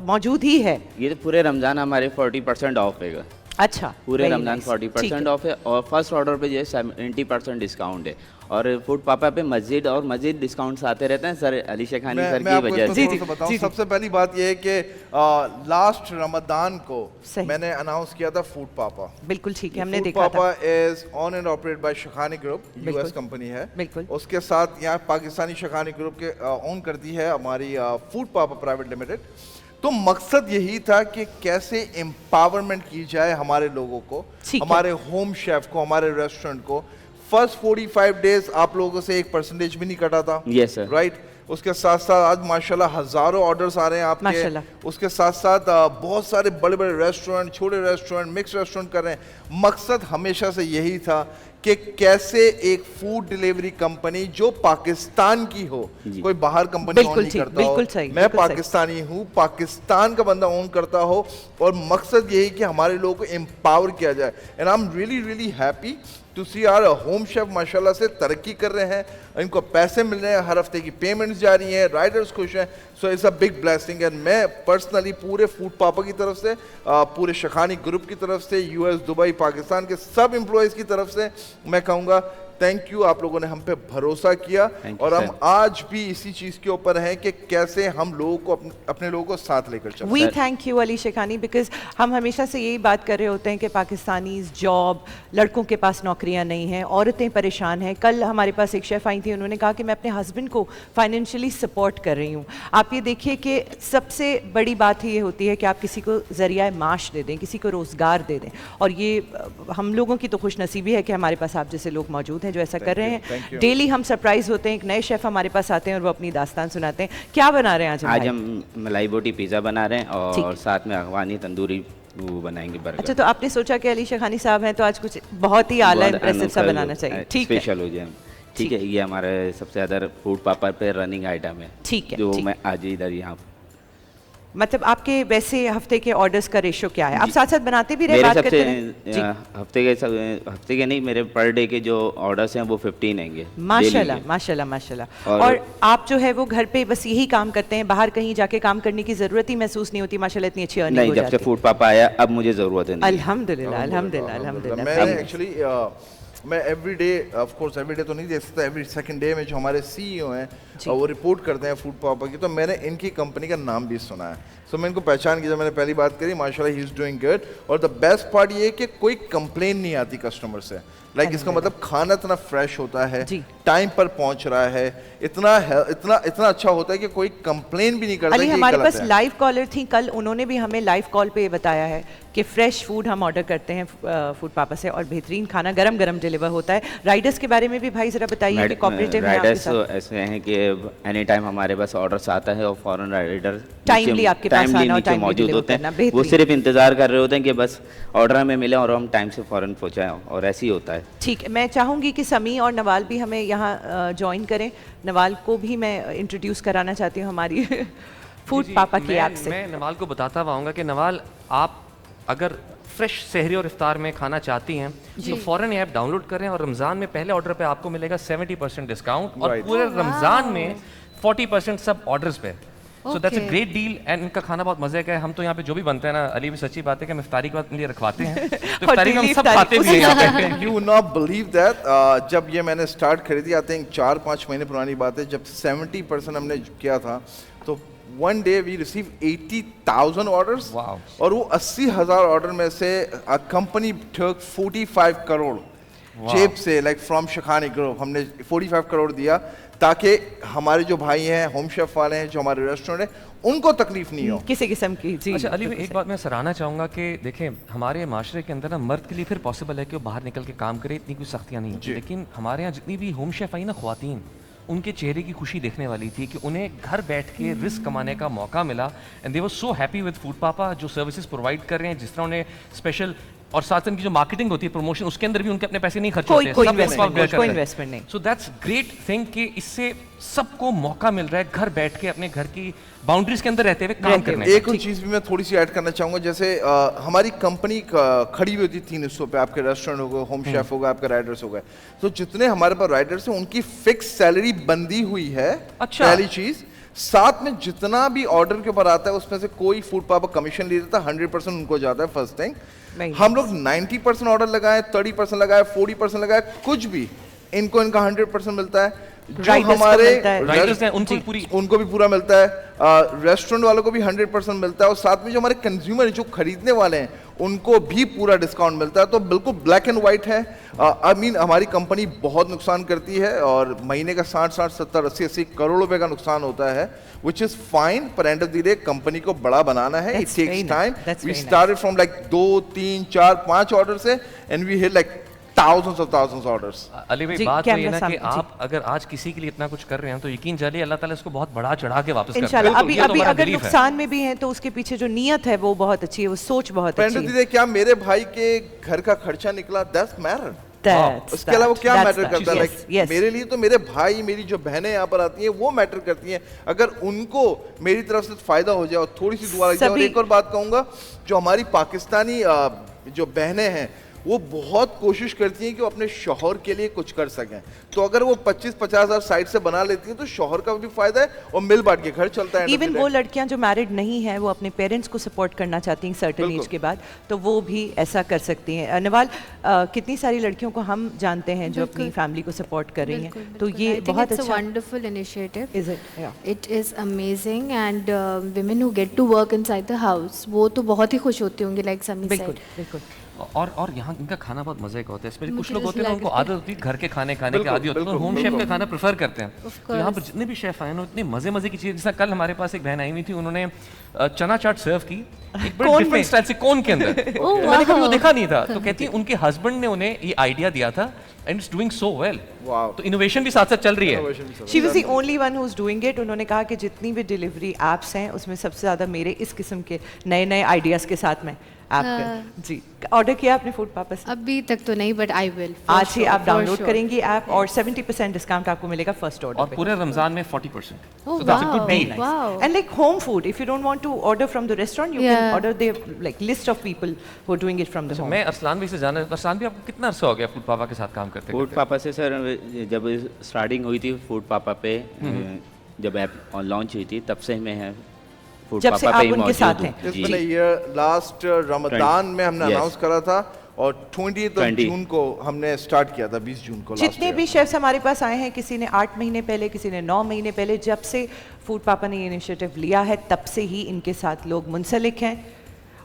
मौजूद ही है? ये तो पूरे रमज़ान हमारे 40% ऑफ रहेगा। अच्छा, पूरे very रमज़ान nice, 40% ऑफ है और फर्स्ट ऑर्डर पे जो है 70% डिस्काउंट है। और फूड पापा पे मस्जिद और मस्जिद डिस्काउंट्स आते रहते हैं सर अली शेखानी सर मैं की आपको वजह इसको से। थोड़ा सा बताऊं। सबसे पहली बात यह है कि लास्ट रमदान को सही। मैंने अनाउंस किया था फूड पापा। बिल्कुल ठीक है, हमने फूड देखा था। Papa is owned and operate by Shekhani group, US company है। बिल्कुल। उसके साथ यहाँ पाकिस्तानी शेखानी ग्रुप के ओन करती है हमारी फूड पापा प्राइवेट लिमिटेड। तो मकसद यही था कि कैसे एम्पावरमेंट की जाए हमारे लोगों को, ठीक है। हमारे होम शेफ को, हमारे रेस्टोरेंट को। फर्स्ट 45 डेज आप लोगों से 1% भी नहीं कटा था। Yes, sir. राइट। उसके साथ साथ आज माशाल्लाह हजारों ऑर्डर्स आ रहे हैं आपके। माशाल्लाह। उसके साथ साथ बहुत सारे बड़े बड़े रेस्टोरेंट, छोटे रेस्टोरेंट, मिक्स रेस्टोरेंट कर रहे हैं। मकसद हमेशा से यही था कि कैसे एक फूड डिलीवरी कंपनी जो पाकिस्तान की हो, कोई बाहर कंपनी ओन बिल्कुल नहीं ठीक, करता बिल्कुल हो। सही, मैं बिल्कुल सही। पाकिस्तानी हूँ, पाकिस्तान का बंदा ओन करता हो, और मकसद यही कि हमारे लोगों को एम्पावर किया जाए। And I am really really happy to see our home chef माशाल्लाह से तरक्की कर रहे हैं, इनको पैसे मिल रहे हैं, हर हफ्ते की पेमेंट्स जा रही हैं, राइडर्स खुश हैं। So it's a big blessing. And मैं पर्सनली पूरे फूड पापा की तरफ से, पूरे शखानी ग्रुप की तरफ से, यूएस, दुबई, पाकिस्तान के सब एम्प्लॉयज़ की तरफ से मैं कहूँगा थैंक यू। आप लोगों ने हम पे भरोसा किया, और हम आज भी इसी चीज़ के ऊपर हैं कि कैसे हम लोगों को अपने लोगों को साथ लेकर चलें। We thank you Ali Shekhani, because हम हमेशा से यही बात कर रहे होते हैं कि पाकिस्तानीज़ जॉब, लड़कों के पास नौकरियां नहीं हैं, औरतें परेशान हैं। कल हमारे पास एक शेफ़ आई थी, उन्होंने कहा कि मैं अपने हस्बैंड को फाइनेंशियली सपोर्ट कर रही हूँ। आप ये देखिए कि सबसे बड़ी बात ये होती है कि आप किसी को ज़रिया माश दे दें, किसी को रोज़गार दे दें, और ये हम लोगों की तो खुशनसीबी है कि हमारे पास आप जैसे लोग मौजूद हैं जो ऐसा कर रहे हैं। डेली हम सरप्राइज होते हैं, एक नए शेफ़ हमारे पास आते हैं और वो अपनी दास्तान सुनाते हैं। क्या बना रहे हैं आज? आज हम मलाई बोटी पिज़्ज़ा बना रहे हैं, और साथ में अफगानी तंदूरी वो बनाएंगे बर्गर। अच्छा, तो आपने सोचा कि अली शेखानी साहब हैं तो आज कुछ बहुत ही आला इंप्रेसिव सा बनाना चाहिए। ठीक है, स्पेशल हो जाए। ठीक है, ये हमारे सबसे ज़्यादा फूड पापा पे रनिंग आइटम है। ठीक है, जो ठीक। मैं आज इधर यहाँ मतलब आपके वैसे हफ्ते के ऑर्डर्स का रेशो क्या है? आप साथ साथ बनाते भी रहे, मेरे बात सबसे करते रहे? जी। हफ्ते के नहीं, मेरे पर डे के जो ऑर्डर्स हैं वो 15 हैंगे। माशाल्लाह माशाल्लाह माशाल्लाह। और आप जो है वो घर पे बस यही काम करते हैं, बाहर कहीं जाके काम करने की जरूरत ही महसूस नहीं होती? माशाल्लाह इतनी अच्छी अर्निंग नहीं, हो जब जाती से फूड पापा आया अब मुझे ज़रूरत है नहीं। अल्हम्दुलिल्लाह अल्हम्दुलिल्लाह अल्हम्दुलिल्लाह। मैं एक्चुअली मैं every day, of course every day तो नहीं देख सकता, एवरी सेकंड डे में जो हमारे सीईओ हैं वो रिपोर्ट करते हैं फूड पापा की, तो मैंने इनकी कंपनी का नाम भी सुना है। सो मैं इनको पहचान की, जब मैंने पहली बात करी, माशाल्लाह ही इज़ डूइंग गुड। और द बेस्ट पार्ट ये है कि कोई कंप्लेन नहीं आती कस्टमर से। लाइक इसका मतलब खाना इतना फ्रेश होता है, टाइम पर पहुंच रहा है, इतना इतना अच्छा होता है कि कोई कंप्लेन भी नहीं करता। अली, हमारे पास लाइव कॉलर थी कल, उन्होंने भी हमें लाइव कॉल पे बताया है कि फ्रेश फूड हम ऑर्डर करते हैं फूड पापा से, और बेहतरीन खाना गरम गरम डिलीवर होता है। राइडर्स के बारे में भी भाई ज़रा बताइए कि कोऑपरेटिव है आपके साथ? राइडर्स ऐसे हैं कि एनी टाइम हमारे पास ऑर्डर्स आता है, और फॉरेन राइडर टाइमली आपके पास आना और टाइमली मौजूद डिलीवर होते करना, हैं। वो बेहतरीन। सिर्फ इंतज़ार कर रहे होते हैं कि बस ऑर्डर हमें मिले और हम टाइम से फ़ौरन पहुँचाएँ, और ऐसे ही होता है। ठीक है, मैं चाहूँगी कि समी और नवाल भी हमें यहाँ ज्वाइन करें। नवाल को भी मैं इंट्रोड्यूस कराना चाहती हूँ हमारी फूड पापा की ऐप से। मैं नवाल को बताता रहूँगा कि नवाल, आप अगर फ्रेश सहरी और इफ्तार में खाना चाहती हैं तो फ़ौरन ये ऐप डाउनलोड करें, और रमज़ान में पहले ऑर्डर पे आपको मिलेगा 70% डिस्काउंट, और पूरे रमज़ान में 40% सब ऑर्डर्स पे। So that's a great deal. And इनका खाना बहुत मजे का है। हम तो यहाँ पे जो भी बनते हैं ना अली, भी सच्ची बात है कि हम इफ्तारी के बाद इनके लिए रखवाते हैं, तो इफ्तारी में हम सब खाते भी हैं। You would not believe that, जब ये मैंने स्टार्ट खरीदी, आई थिंक 4-5 महीने पुरानी बात है, जब 70% हमने किया था, तो one day we receive 80,000 orders, और वो 80,000 ऑर्डर में से कंपनी टर्क 45 करोड़ जेब से, लाइक फ्रॉम शखानी ग्रुप हमने 45 करोड़ दिया, ताकि हमारे जो भाई हैं, होम शेफ वाले हैं, जो हमारे रेस्टोरेंट हैं, उनको तकलीफ नहीं हो किसी किस्म की। जी, अच्छा अली, एक बात मैं सराहना चाहूँगा कि देखें, हमारे माशरे के अंदर ना मर्द के लिए फिर पॉसिबल है कि वो बाहर निकल के काम करे, इतनी कोई सख्तियाँ नहीं होती, लेकिन हमारे यहाँ जितनी भी होम शेफ आई ना ख्वातीन, उनके चेहरे की खुशी देखने वाली थी कि उन्हें घर बैठ के रिस्क कमाने का मौका मिला, and they were so happy with food पापा, जो सर्विसेज प्रोवाइड कर रहे हैं, जिस तरह उन्हें स्पेशल, और साथ में जो मार्केटिंग होती है, प्रमोशन, उसके अंदर भी उनके अपने पैसे नहीं खर्च होते, कोई इन्वेस्टमेंट नहीं। सो दैट्स ग्रेट थिंग कि इससे सबको मौका मिल रहा है घर बैठ के अपने घर की बाउंड्रीज के अंदर रहते हुए काम करने का। एक और चीज़ भी मैं थोड़ी सी ऐड करना चाहूँगा, जैसे हमारी कंपनी खड़ी हुई होती 3 हिस्सों पे, आपके रेस्टोरेंट हो गए, होम शेफ हो गए, आपके राइडर्स हो गए, तो जितने हमारे पास राइडर्स हैं उनकी फिक्स सैलरी बंदी हुई है। अच्छा। पहली चीज़, साथ में जितना भी ऑर्डर के ऊपर आता है उसमें से कोई फूड पापा कमीशन नहीं देता, 100% उनको जाता है। फर्स्ट थिंग, हम लोग 90% ऑर्डर लगाए, 30% लगाए, 40% लगाए, कुछ भी इनको इनका 100% मिलता है। जो हमारे राइडर्स हैं उनको भी पूरा मिलता है, रेस्टोरेंट वालों को भी 100% मिलता है, और साथ में जो हमारे कंज्यूमर जो खरीदने वाले हैं उनको भी पूरा डिस्काउंट मिलता है। तो बिल्कुल ब्लैक एंड वाइट है। आई मीन हमारी कंपनी बहुत नुकसान करती है और महीने का 60-60, 70, 80 करोड़ रुपए का नुकसान होता है, विच इज फाइन, पर end of the day company को बड़ा बनाना है। It That's takes very nice. Time. That's we very nice. Started from like 2, 3, 4, 5 order से and we hit like thousands orders. Ali भाई जी, बात वही है कैमरा ना कि सामने, जी। आप अगर आज किसी के लिए इतना कुछ कर रहे हैं तो यकीन जानिए अल्लाह ताला इसको बहुत बढ़ा चढ़ा के वापस करता है। इंशाल्लाह। अभी ये तो अभी हमारा अगर belief है। नुकसान में भी हैं तो उसके पीछे जो नीयत है वो बहुत अच्छी है, वो सोच बहुत फ्रेंड अच्छी है। दीदी, क्या मेरे भाई के घर का खर्चा निकला? That's matter. That's उसके अलावा that. क्या That's मैटर that. करता है? Yes, like yes. मेरे लिए तो मेरे भाई, मेरी जो बहनें यहाँ पर आती हैं वो मैटर करती हैं। अगर उनको मेरी तरफ से फायदा हो जाए और थोड़ी सी दुआ लग जाए। और सभी- एक और बात कहूँगा, जो हमारी पाकिस्तानी जो बहनें हैं वो बहुत कोशिश करती हैं कि वो अपने शौहर के लिए कुछ कर सकें। तो अगर वो 25-50 हज़ार साइड से बना लेती हैं तो शौहर का भी फायदा है और मिल बांट के घर चलता है। इवन वो लड़कियां जो मैरिड नहीं है वो अपने पेरेंट्स को सपोर्ट करना चाहती हैं सर्टेन बिल्कुल। एज के बाद, तो वो भी ऐसा कर सकती हैं। नवाल, कितनी सारी लड़कियों को हम जानते हैं जो अपनी बिल्कुल। फैमिली को सपोर्ट कर रही बिल्कुल, हैं, तो बिल्कुल। ये I think बहुत it's a अच्छा wonderful initiative. Is it? Yeah. It is amazing and women who get to work inside the house, वो तो बहुत ही खुश होती होंगी, like Sami बिल्कुल said. बिल्कुल। और यहाँ इनका खाना बहुत मजे का होता है। इसमें कुछ मुझे लोग जैसे होते हैं ना, लग उनको रहा है। आदत होती है घर के खाने खाने की बिल्कुल, आदि होती है, तो बिल्कुल, होम शेफ का बिल्कुल। खाना प्रेफर करते हैं। Of तो यहाँ पर course. जितने भी शेफ आए ना इतने मजे मजे की चीज़, जैसा कल हमारे पास एक बहन आई हुई थी, उन्होंने चना चाट सर्व की एक बड़े कौन डिफरेंट बन- स्टाइल से कोन के अंदर। Oh, मैंने कभी वो wow. देखा नहीं था, तो कहती है उनके हस्बैंड ने उन्हें ये आइडिया दिया था and it's doing so well. Wow. तो इनोवेशन भी साथ साथ चल रही है। She was the only one who is doing it. उन्होंने कहा कि जितनी भी डिलीवरी एप्स हैं उसमें सबसे ज़्यादा मेरे इस किस्म के नए नए आइडियाज़ के साथ में ऐप हाँ। जी ऑर्डर किया आपने फूड पापा से? अभी तक तो नहीं, but I will. for आज ही sure, आप for डाउनलोड sure. करेंगे ऐप और 70% डिस्काउंट आपको मिलेगा फर्स्ट और ऑर्डर पे। पूरे रमजान में 40%। Oh, So that's a good wow. deal. Very nice. Wow. And like home food, if you don't want to order from the restaurant, you can Yeah. order the like list of people who are doing it from the home. मैं अरसलान भाई से जाना, अरसलान भी आपको कितना अरसा हो गया फूड पापा के साथ काम करते फूड करते? पापा से सर जब स्टार्टिंग हुई थी फूड पापा पे, जब ऐप लॉन्च हुई थी तब से मैं फूड जब से पापा पे आप ही उनके साथ मौजूद हैं। हूँ। इस जी। बने ईयर लास्ट रमजान में हमने Yes. अनाउंस करा था और 20th 20 जून को हमने स्टार्ट किया था, 20 जून को। जितने भी शेफ्स हमारे पास आए हैं, किसी ने 8 महीने पहले, किसी ने 9 महीने पहले, जब से फूड पापा ने ये इनिशिएटिव लिया है तब से ही इनके साथ लोग मुंसलिक हैं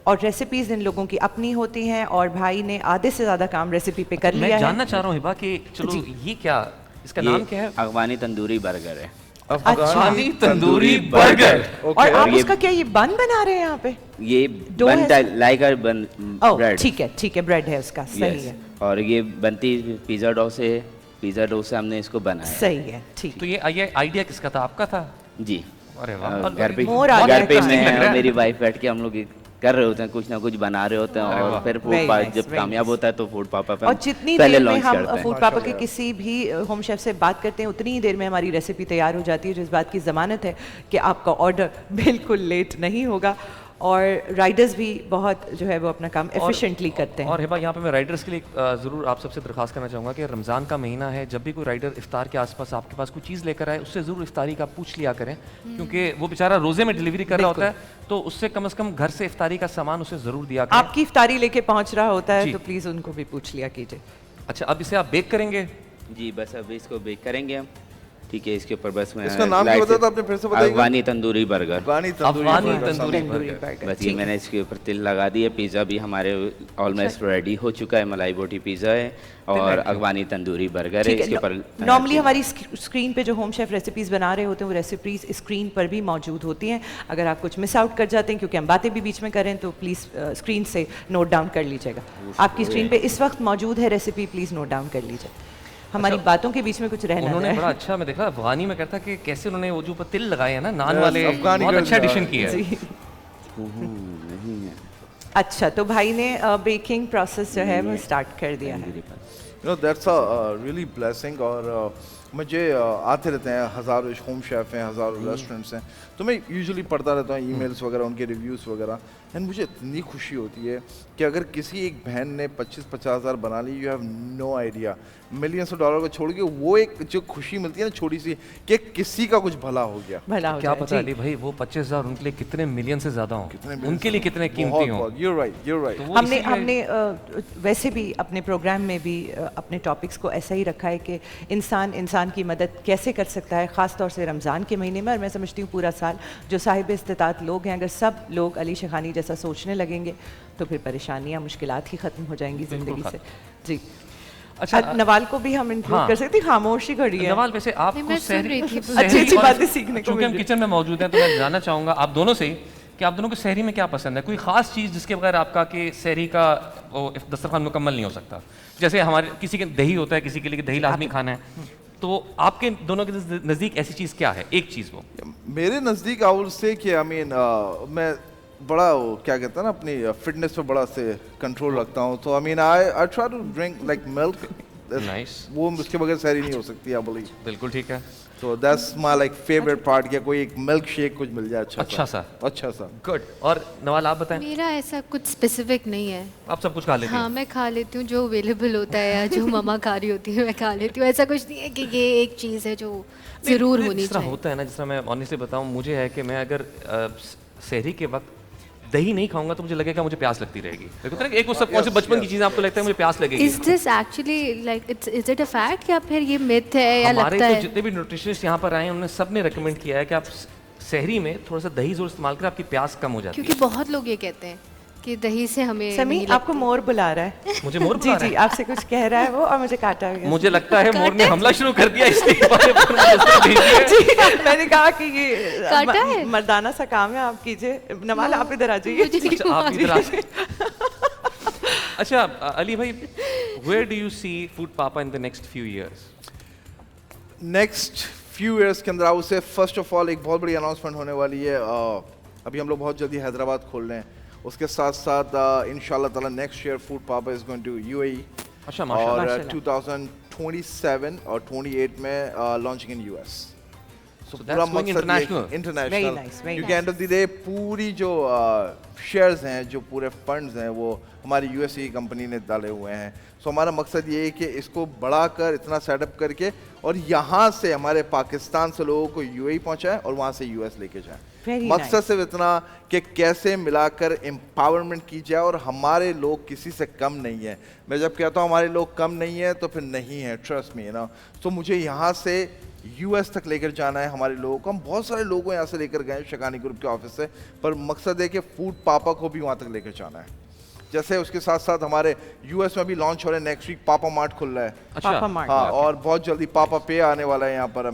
और रेसिपीज इन लोगों की अपनी होती हैं और भाई ने आधे से ज़्यादा काम रेसिपी पे कर लिया मैं है। जानना चाह रहा हूँ हिबा कि चलो ये क्या, इसका नाम क्या है? अफगानी तंदूरी बर्गर है। अफगानी तंदूरी बर्गर। और आप ये- उसका क्या ये बन बना रहे हैं यहाँ पे? ये डो है बनता इसका? लाइक अ बन ओह ब्रेड। ठीक है ब्रेड है उसका, सही है और ये बनती पिज़्ज़ा डो से, पिज़्ज़ा डो से हमने इसको बनाया। सही है ठीक। तो ये आइडिया किसका था, आपका था? जी। अरे वाह। घर पे More आ गया घर पे interesting लग मैं रहा और है। मेरी वाइफ बैठ के हम लोग कर रहे होते हैं, कुछ ना कुछ बना रहे होते हैं और फिर फूड Very पापा nice, जब very कामयाब nice. होता है तो फूड पापा पे और हम जितनी पहले देर में लॉन्च हम करते हैं। फूड पापा के किसी भी होम शेफ से बात करते हैं उतनी ही देर में हमारी रेसिपी तैयार हो जाती है, जो इस बात की ज़मानत है कि आपका ऑर्डर बिल्कुल लेट नहीं होगा और राइडर्स भी बहुत जो है वो अपना काम एफिशिएंटली करते हैं। और हिबा यहाँ पे मैं राइडर्स के लिए ज़रूर आप सबसे दरख्वास्त करना चाहूँगा कि रमज़ान का महीना है, जब भी कोई राइडर इफ्तार के आसपास आपके पास कोई चीज़ लेकर आए उससे ज़रूर इफ्तारी का पूछ लिया करें, क्योंकि वो बेचारा रोज़े में डिलीवरी कर रहा होता है, तो उससे कम से कम घर से इफ्तारी का सामान उसे ज़रूर दिया करें। आपकी इफ्तारी लेके पहुंच रहा होता है जी। तो प्लीज़ उनको भी पूछ लिया कीजिए। अच्छा, अब इसे आप बेक करेंगे? जी बस अभी इसको बेक करेंगे हम। ठीक है, इसके ऊपर बस मैं इसका नाम क्या लाइट बताया से- था आपने, फिर से बताइएगा? अफगानी तंदूरी बर्गर। अफगानी अफगानी burger, तंदूरी सामने। तंदूरी बर्गर। बर्गर, बस ये ठीक है। मैंने इसके ऊपर तिल लगा दिए। पिज़्ज़ा भी हमारे ऑलमोस्ट रेडी हो चुका है, मलाई बोटी पिज़्ज़ा है और अफगानी तंदूरी बर्गर है। ठीक इसके ऊपर है। नॉर्मली हमारी स्क्रीन पे जो होम शेफ रेसिपीज बना रहे होते हैं वो रेसिपीज स्क्रीन पर भी मौजूद होती हैं। अगर आप कुछ मिस आउट कर जाते हैं क्योंकि हम बातें भी बीच में करें तो प्लीज़ स्क्रीन से नोट डाउन कर लीजिएगा। आपकी स्क्रीन पे इस वक्त मौजूद है रेसिपी, प्लीज़ नोट डाउन कर लीजिए। हमारी बातों के बीच में कुछ रहना उन्होंने जाए। बड़ा अच्छा, मैं देखा अफगानी में कहता कि कैसे उन्होंने वो जो ऊपर तिल लगाए हैं ना नान Yes, वाले, अफगानी बहुत girls अच्छा are- एडिशन किया है। जी। अच्छा, तो भाई ने बेकिंग प्रोसेस जो है वो स्टार्ट कर दिया है। You know, that's a really blessing। और मुझे आते रहते हैं हज़ारों होम शेफ हैं, हज़ारों रेस्टोरेंट्स हैं, तो मैं यूजुअली पढ़ता रहता हूँ ईमेल्स वगैरह, उनके रिव्यूज़ वगैरह, एंड मुझे इतनी खुशी होती है कि अगर किसी एक बहन ने 25-50 हज़ार बना ली, you have no idea, millions of dollar को छोड़ के वो एक जो खुशी मिलती है ना छोटी सी, कि किसी का कुछ भला हो गया। भला हो क्या जाए, पता जी। अली भाई वो 25,000 उनके लिए कितने मिलियन से ज्यादा हों, कितने उनके लिए कितने कीमती हों। You're right, you're right। तो वो हमने इसीलिए- हमने वैसे भी अपने प्रोग्राम में भी अपने टॉपिक्स को ऐसा ही रखा है कि इंसान इंसान की मदद कैसे कर सकता है, ख़ास तौर से रमज़ान के महीने में। और मैं समझती हूँ पूरा साल जो साहिब इस्तिताअत लोग हैं, अगर सब लोग अली शेखानी जैसा सोचने लगेंगे तो फिर परेशानियाँ, मुश्किलात ही ख़त्म हो जाएंगी ज़िंदगी से। जी अच्छा नवाल को भी हम इंक्लूड कर सकते हैं, खामोशी खड़ी है। नवाल वैसे आपको मैं सुन रही थी। अच्छी अच्छी बातें सीखने को चूंकि मिल हम रही। किचन में मौजूद हैं तो मैं जानना चाहूँगा आप दोनों से कि आप दोनों को सहरी में क्या पसंद है, कोई ख़ास चीज़ जिसके बगैर आपका कि सहरी का दस्तरखान मुकम्मल नहीं हो सकता। जैसे हमारे किसी के दही होता है, किसी के लिए दही लाजमी खाना है, तो आपके दोनों के नज़दीक ऐसी चीज़ क्या है, एक चीज़ वो? मेरे नज़दीक आई वुड से कि मैं बड़ा क्या कहते हैं ना, अपनी फिटनेस पे बड़ा से कंट्रोल रखता हूँ। तो I try to drink like milk. Nice. वो उसके बगैर सहरी नहीं हो सकती, आई बिलीव। बिल्कुल ठीक है। तो that's my like favourite part, क्या कोई एक मिल्क शेक कुछ मिल जाए अच्छा सा। गुड। और नवाल आप बताएं। मेरा ऐसा कुछ स्पेसिफिक नहीं है। आप सब कुछ खा लेते हैं? हाँ मैं खा लेती हूँ जो अवेलेबल होता है या जो मम्मा खा रही होती है मैं खा लेती हूँ। ऐसा कुछ नहीं है कि ये एक चीज़ है जो ज़रूर होनी जिस तरह चाहिए। होता है ना, जिस तरह मैं ऑनेस्टली बताऊँ, मुझे है कि मैं अगर सहरी के वक्त दही नहीं खाऊंगा तो मुझे लगेगा मुझे प्यास लगती रहेगी। देखो एक वो सबकॉन्शियस बचपन की चीज़ आपको लगता है मुझे प्यास लगेगी। Is this actually like is it a fact या फिर ये मिथ है या हमारे लगता तो है? जितने भी न्यूट्रिशनिस्ट यहाँ पर आए हैं उन्होंने सब ने रिकमेंड किया है कि आप सहरी में थोड़ा सा दही ज़रूर इस्तेमाल करें, आपकी प्यास कम हो जाती है। क्योंकि बहुत लोग ये कहते हैं कि दही से हमें समी नहीं आपको मोर बुला रहा है। मुझे मोर जी बुला रहा जी है? आपसे कुछ कह रहा है वो, और मुझे काटा गया। मुझे लगता है मोर ने हमला शुरू कर दिया इसलिए बारे में मुझे इस तरह भेज दिया है। जी मैंने कहा कि ये काटा है? मर्दाना सा काम है, आप कीजिए। नवाल आप इधर आ जाइए। अच्छा आप इधर आ जाइए। अच्छा अली भाई, where do you see Food Papa in the next few years? Next few years के अंदर उसे फर्स्ट ऑफ ऑल एक बहुत बड़ी अनाउंसमेंट होने वाली है। अभी हम लोग बहुत जल्दी हैदराबाद खोल रहे हैं, उसके साथ साथ इंशाल्लाह ताला नेक्स्ट ईयर फूड पापा इज गोइंग टू यूएई। अच्छा और माशाल्लाह। 2027 और 28 में launching in US. So that's going international. Very international nice, very क्योंकि एंड ऑफ द डे पूरी जो शेयर्स हैं, जो पूरे फंड्स हैं, वो हमारी यूएसए की कंपनी ने डाले हुए हैं। सो हमारा मकसद ये है कि इसको बढ़ाकर इतना सेटअप करके और यहाँ से हमारे पाकिस्तान से लोगों को यूएई पहुँचाएं और वहाँ से यूएस लेके जाएं। Very मकसद nice. सिर्फ इतना कि कैसे मिलाकर एम्पावरमेंट की जाए, और हमारे लोग किसी से कम नहीं है। मैं जब कहता हूँ हमारे लोग कम नहीं है तो फिर नहीं है, ट्रस्ट मी ना। तो मुझे यहाँ से यूएस तक लेकर जाना है हमारे लोगों को। हम बहुत सारे लोगों को यहाँ से लेकर गए शेखानी ग्रुप के ऑफिस से, पर मकसद है कि फूड पापा को भी वहाँ तक लेकर जाना है। जैसे उसके साथ साथ हमारे यूएस में भी लॉन्च हो रहे हैं, नेक्स्ट वीक पापा मार्ट खुल रहा है। अच्छा पापा मार्ट। हाँ, और बहुत जल्दी पापा पे आने वाला है यहाँ पर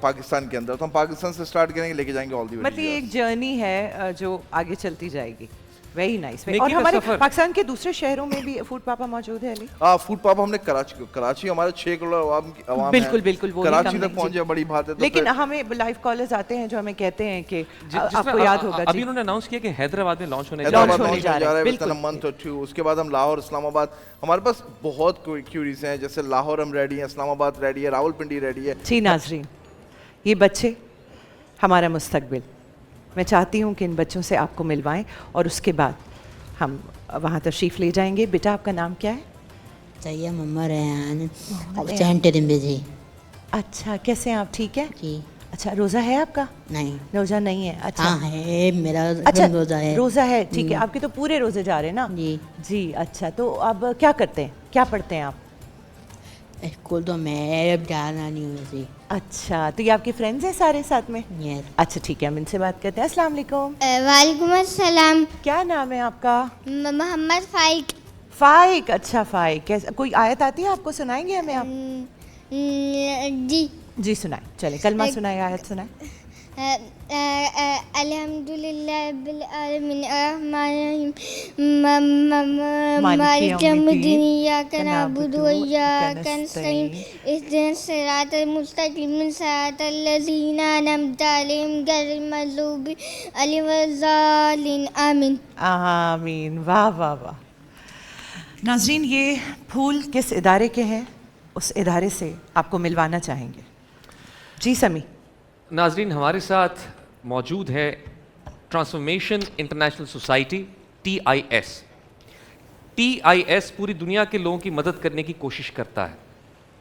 पाकिस्तान के अंदर। तो हम पाकिस्तान से स्टार्ट करेंगे, लेके जाएंगे ऑल दी वे। मतलब ये एक जर्नी है जो आगे चलती जाएगी। Very nice. नेकी और का हमारे सफर। पाकिस्तान के दूसरे शहरों में भी फूड पापा मौजूद है अली? फूड पापा हमने कराची हमारे 6 करोड़ आवाम बिल्कुल बिल्कुल वो कराची तक पहुंच जाए, बड़ी बात है। तो लेकिन फिर हमें लाइव कॉलर्स आते हैं जो हमें कहते हैं कि जिस आपको तरह याद होगा अभी जी। उन्होंने अनाउंस किया कि हैदराबाद में लॉन्च होने जा हैदराबाद रहा है। होने लॉन्च होने जा रहा है बिल्कुल। विद इन अ मंथ और 2। उसके बाद हम लाहौर, इस्लामाबाद, हमारे पास बहुत क्यूरीज हैं। जैसे लाहौर हम रेडी हैं, इस्लामाबाद रेडी है, रावलपिंडी रेडी है। जी नाजरीन, ये बच्चे हमारा मुस्तकबिल। मैं चाहती हूँ कि इन बच्चों से आपको मिलवाएं और उसके बाद हम वहाँ तशरीफ़ ले जाएंगे। बेटा आपका नाम क्या है? चाहिए मम्मा रेहान हुसैन तिरमिज़ी। अच्छा, कैसे हैं आप? ठीक है जी अच्छा, रोज़ा है आपका? नहीं। रोज़ा नहीं है? अच्छा हाँ है, मेरा अच्छा रोज़ा है। रोज़ा है, ठीक है। आपके तो पूरे रोज़े जा रहे हैं ना? जी जी अच्छा, तो अब क्या करते हैं, क्या पढ़ते हैं आप? स्कूल तो मैं अब जाना नहीं हूँ वैसे। अच्छा, तो ये आपके फ्रेंड्स हैं सारे साथ में? यस। अच्छा ठीक है, हम इनसे बात करते हैं। अस्सलाम वालेकुम। वालेकुम अस्सलाम। क्या नाम है आपका? मोहम्मद फाइक। फाइक। अच्छा फाइक, कैसे, कोई आयत आती है आपको, सुनाएंगे हमें आप? जी जी सुनाए, चले कलमा सुनाए, आयत सुनाए। अल्हम्दुलिल्लाह रब्बिल आलमीन अर्रहमानिर मालिक मालिक यौमिद्दीन, यौमिद्दीन इय्याका नअबुदु व इय्याका नस्तईन इहदिनस सिरातल मुस्तकीम सिरातल लज़ीना अनअमता अलैहिम गैरिल मग़ज़ूबि अलैहिम वज़्ज़ालिन। आमीन आमीन। वाह वाह वाह। नाजरीन, ये फूल किस इदारे के हैं, उस इदारे से आपको मिलवाना चाहेंगे। जी समी। नाजरीन, हमारे साथ मौजूद है transformation international society TIS। TIS पूरी दुनिया के लोगों की मदद करने की कोशिश करता है